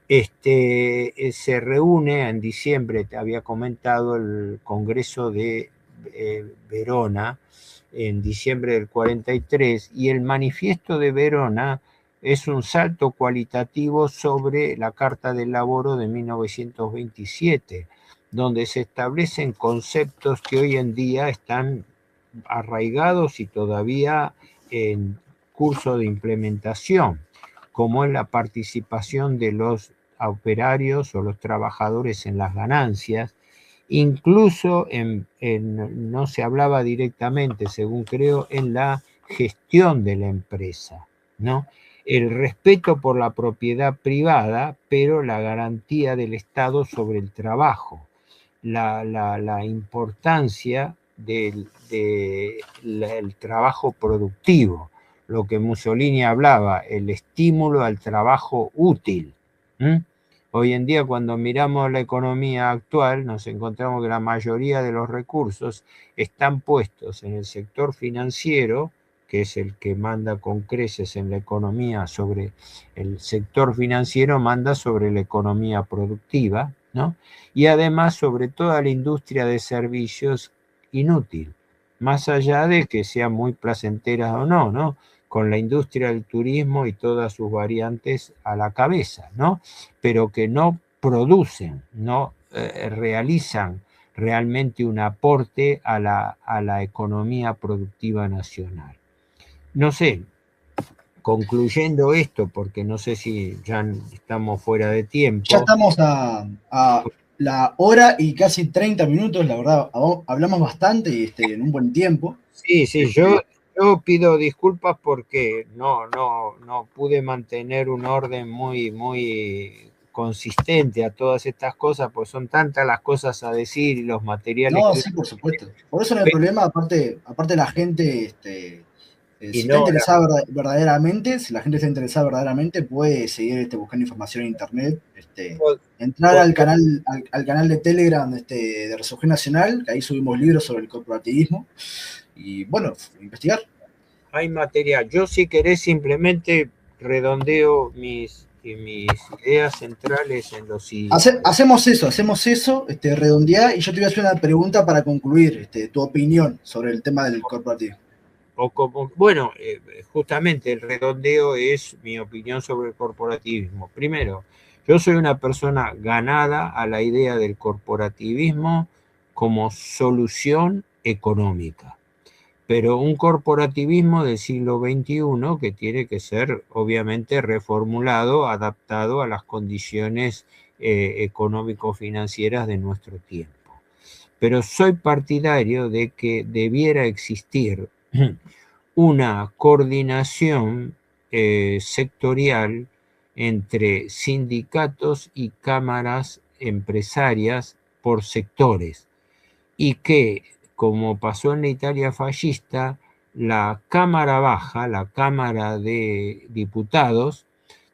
se reúne en diciembre, te había comentado, el Congreso de Verona, en diciembre del 43, y el manifiesto de Verona es un salto cualitativo sobre la Carta del Laboro de 1927, donde se establecen conceptos que hoy en día están arraigados y todavía en curso de implementación, como es la participación de los operarios o los trabajadores en las ganancias, incluso no se hablaba directamente, según creo, en la gestión de la empresa, ¿no? El respeto por la propiedad privada, pero la garantía del Estado sobre el trabajo, la importancia del trabajo productivo, lo que Mussolini hablaba, el estímulo al trabajo útil. Hoy en día, cuando miramos la economía actual, nos encontramos que la mayoría de los recursos están puestos en el sector financiero, que es el que manda con creces en la economía sobre el sector financiero, manda sobre la economía productiva, ¿no? Y además sobre toda la industria de servicios inútil, más allá de que sean muy placenteras o no, ¿no? Con la industria del turismo y todas sus variantes a la cabeza, ¿no? Pero que no producen, no realizan realmente un aporte a la economía productiva nacional. No sé, concluyendo esto, porque no sé si ya estamos fuera de tiempo. Ya estamos a la hora y casi 30 minutos, la verdad, hablamos bastante en un buen tiempo. Sí, yo pido disculpas porque no pude mantener un orden muy consistente a todas estas cosas, pues son tantas las cosas a decir y los materiales. No, sí, por supuesto. Por eso no hay problema, aparte la gente Y Si está no interesada verdaderamente, si la gente está interesada verdaderamente, puede seguir buscando información en internet, entrar la... al canal de Telegram de Resurgir Nacional, que ahí subimos libros sobre el corporativismo, y bueno, investigar. Hay material. Yo si querés simplemente redondeo mis ideas centrales en los siguiente. Hacemos eso, redondear, y yo te voy a hacer una pregunta para concluir, tu opinión sobre el tema del corporativismo. O como, bueno, justamente el redondeo es mi opinión sobre el corporativismo. Primero, yo soy una persona ganada a la idea del corporativismo como solución económica, pero un corporativismo del siglo XXI que tiene que ser obviamente reformulado, adaptado a las condiciones económico-financieras de nuestro tiempo. Pero soy partidario de que debiera existir una coordinación sectorial entre sindicatos y cámaras empresarias por sectores, y que, como pasó en la Italia fascista, la Cámara Baja, la Cámara de Diputados,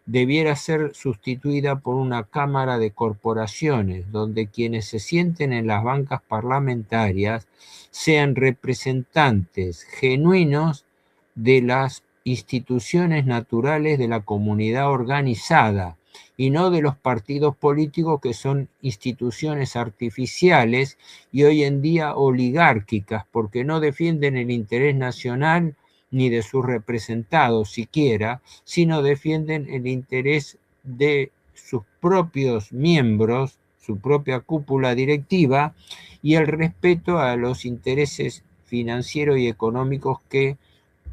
debiera ser sustituida por una Cámara de Corporaciones, donde quienes se sienten en las bancas parlamentarias sean representantes genuinos de las instituciones naturales de la comunidad organizada y no de los partidos políticos, que son instituciones artificiales y hoy en día oligárquicas, porque no defienden el interés nacional ni de sus representados siquiera, sino defienden el interés de sus propios miembros, su propia cúpula directiva, y el respeto a los intereses financieros y económicos que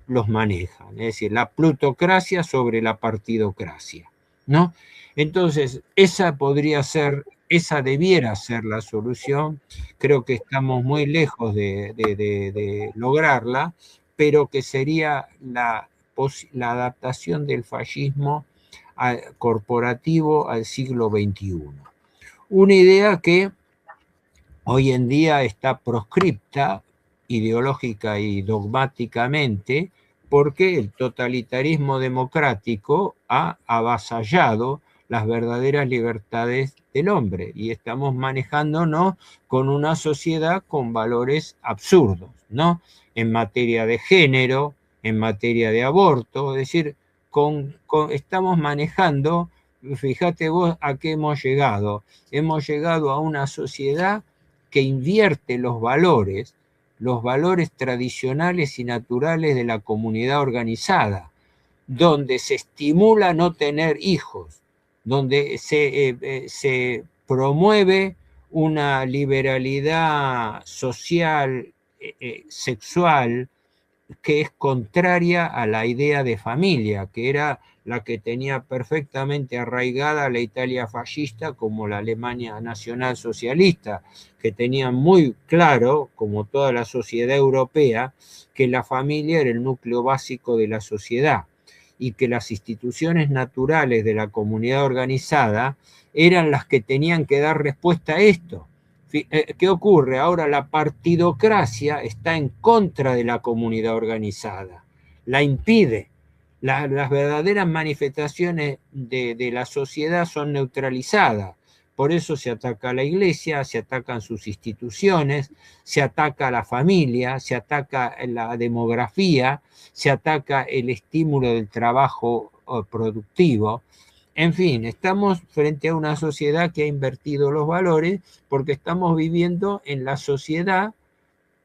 los manejan, es decir, la plutocracia sobre la partidocracia, ¿no? Entonces, esa debiera ser la solución. Creo que estamos muy lejos de lograrla, pero que sería la adaptación del fascismo corporativo al siglo XXI. Una idea que hoy en día está proscripta ideológica y dogmáticamente, porque el totalitarismo democrático ha avasallado las verdaderas libertades del hombre y estamos manejándonos con una sociedad con valores absurdos, ¿no? En materia de género, en materia de aborto, es decir, estamos manejando, fíjate vos a qué hemos llegado a una sociedad que invierte los valores tradicionales y naturales de la comunidad organizada, donde se estimula no tener hijos, donde se promueve una liberalidad social, sexual, que es contraria a la idea de familia, que era la que tenía perfectamente arraigada la Italia fascista como la Alemania nacional socialista, que tenía muy claro, como toda la sociedad europea, que la familia era el núcleo básico de la sociedad y que las instituciones naturales de la comunidad organizada eran las que tenían que dar respuesta a esto. ¿Qué ocurre? Ahora la partidocracia está en contra de la comunidad organizada, la impide. Las verdaderas manifestaciones de la sociedad son neutralizadas. Por eso se ataca a la iglesia, se atacan sus instituciones, se ataca a la familia, se ataca la demografía, se ataca el estímulo del trabajo productivo. En fin, estamos frente a una sociedad que ha invertido los valores porque estamos viviendo en la sociedad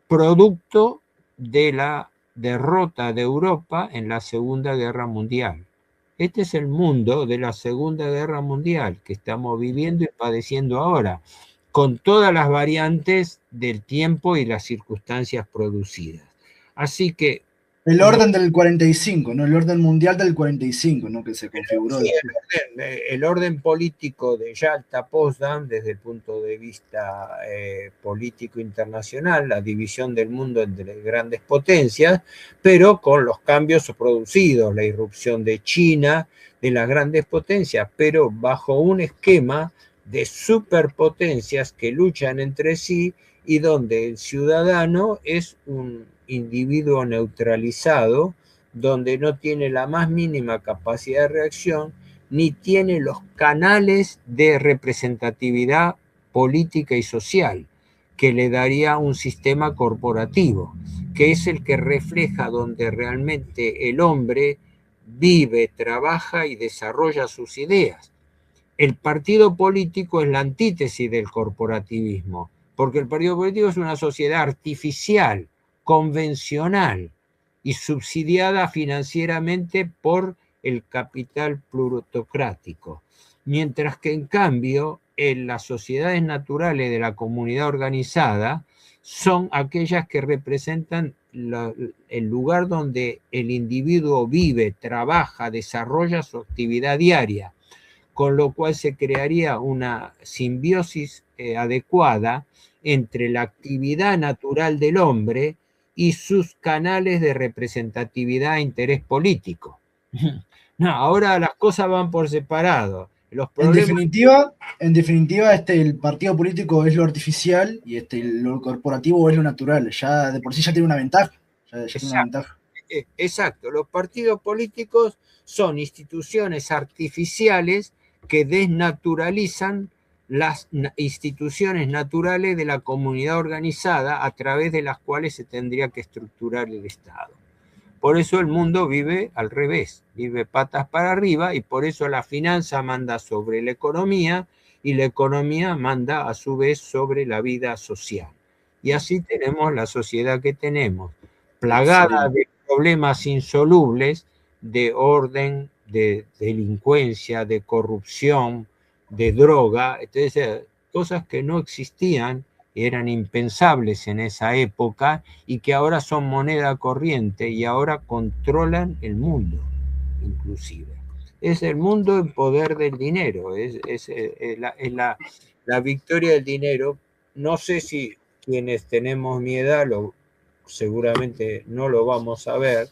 producto de la derrota de Europa en la Segunda Guerra Mundial. Este es el mundo de la Segunda Guerra Mundial que estamos viviendo y padeciendo ahora, con todas las variantes del tiempo y las circunstancias producidas. Así que El orden del 45, ¿no? El orden mundial del 45, ¿no? Que se configuró. Sí, el orden político de Yalta-Potsdam, desde el punto de vista político internacional, la división del mundo entre grandes potencias, pero con los cambios producidos, la irrupción de China, de las grandes potencias, pero bajo un esquema de superpotencias que luchan entre sí y donde el ciudadano es un individuo neutralizado donde no tiene la más mínima capacidad de reacción, ni tiene los canales de representatividad política y social que le daría un sistema corporativo, que es el que refleja donde realmente el hombre vive, trabaja y desarrolla sus ideas. El partido político es la antítesis del corporativismo, porque el partido político es una sociedad artificial, convencional y subsidiada financieramente por el capital plutocrático. Mientras que en cambio, en las sociedades naturales de la comunidad organizada son aquellas que representan el lugar donde el individuo vive, trabaja, desarrolla su actividad diaria, con lo cual se crearía una simbiosis adecuada entre la actividad natural del hombre y sus canales de representatividad e interés político. No, ahora las cosas van por separado. Los problemas... En definitiva, el partido político es lo artificial y lo corporativo es lo natural. Ya de por sí ya tiene una ventaja. Ya tiene una ventaja. Exacto, los partidos políticos son instituciones artificiales que desnaturalizan las instituciones naturales de la comunidad organizada a través de las cuales se tendría que estructurar el Estado. Por eso el mundo vive al revés, vive patas para arriba, y por eso la finanza manda sobre la economía y la economía manda a su vez sobre la vida social. Y así tenemos la sociedad que tenemos, plagada de problemas insolubles de orden, de delincuencia, de corrupción, de droga, entonces, cosas que no existían, eran impensables en esa época y que ahora son moneda corriente y ahora controlan el mundo, inclusive. Es el mundo en poder del dinero, es la victoria del dinero. No sé si quienes tenemos mi edad seguramente no lo vamos a ver,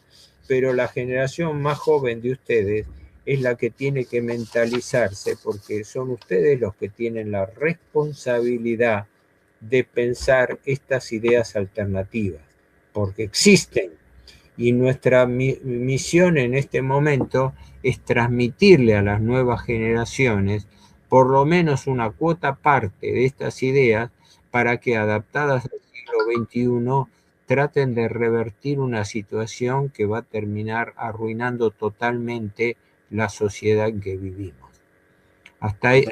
pero la generación más joven de ustedes es la que tiene que mentalizarse, porque son ustedes los que tienen la responsabilidad de pensar estas ideas alternativas, porque existen. Y nuestra misión en este momento es transmitirle a las nuevas generaciones por lo menos una cuota parte de estas ideas para que, adaptadas al siglo XXI, traten de revertir una situación que va a terminar arruinando totalmente la sociedad en que vivimos. Hasta aquí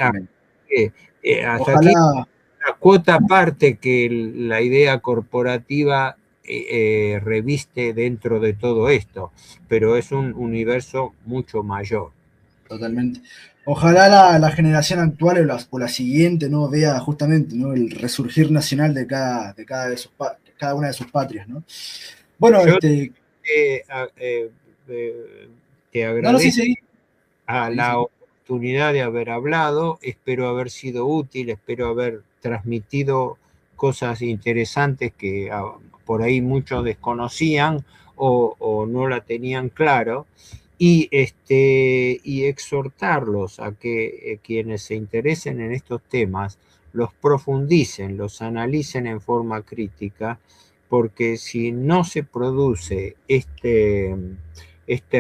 la cuota parte que la idea corporativa reviste dentro de todo esto, pero es un universo mucho mayor. Totalmente. Ojalá la generación actual o la siguiente, ¿no?, vea justamente, ¿no?, el resurgir nacional de cada una de sus patrias, ¿no? Bueno, yo te agradezco la oportunidad de haber hablado, espero haber sido útil, espero haber transmitido cosas interesantes que por ahí muchos desconocían o no la tenían claro, y exhortarlos a que quienes se interesen en estos temas los profundicen, los analicen en forma crítica, porque si no se produce este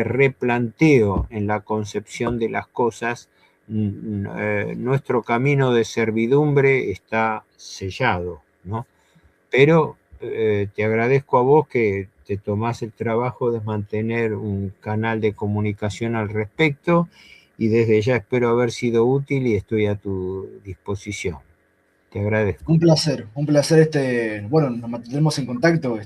replanteo en la concepción de las cosas, nuestro camino de servidumbre está sellado, ¿no? Pero te agradezco a vos que te tomás el trabajo de mantener un canal de comunicación al respecto, y desde ya espero haber sido útil y estoy a tu disposición. Te agradezco. Un placer, bueno, nos mantendremos en contacto,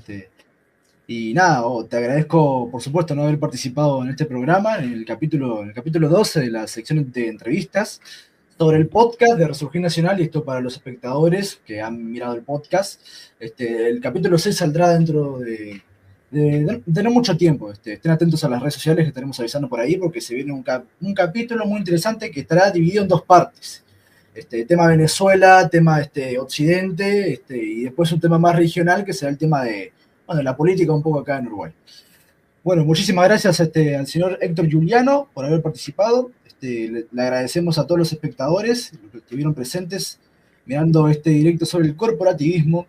y nada, te agradezco, por supuesto, no haber participado en este programa, en el capítulo 12 de la sección de entrevistas sobre el podcast de Resurgir Nacional, y esto para los espectadores que han mirado el podcast. El capítulo 6 saldrá dentro de no mucho tiempo. Estén atentos a las redes sociales que estaremos avisando por ahí, porque se viene un capítulo muy interesante que estará dividido en dos partes. Tema Venezuela, tema Occidente, y después un tema más regional que será el tema de la política un poco acá en Uruguay. Bueno, muchísimas gracias al señor Héctor Giuliano por haber participado. Le agradecemos a todos los espectadores, los que estuvieron presentes mirando este directo sobre el corporativismo,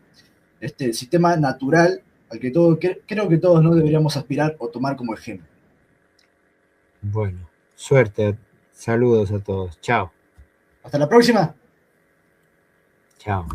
el sistema natural al que creo que todos no deberíamos aspirar o tomar como ejemplo. Bueno, suerte. Saludos a todos. Chao. Hasta la próxima. Chao.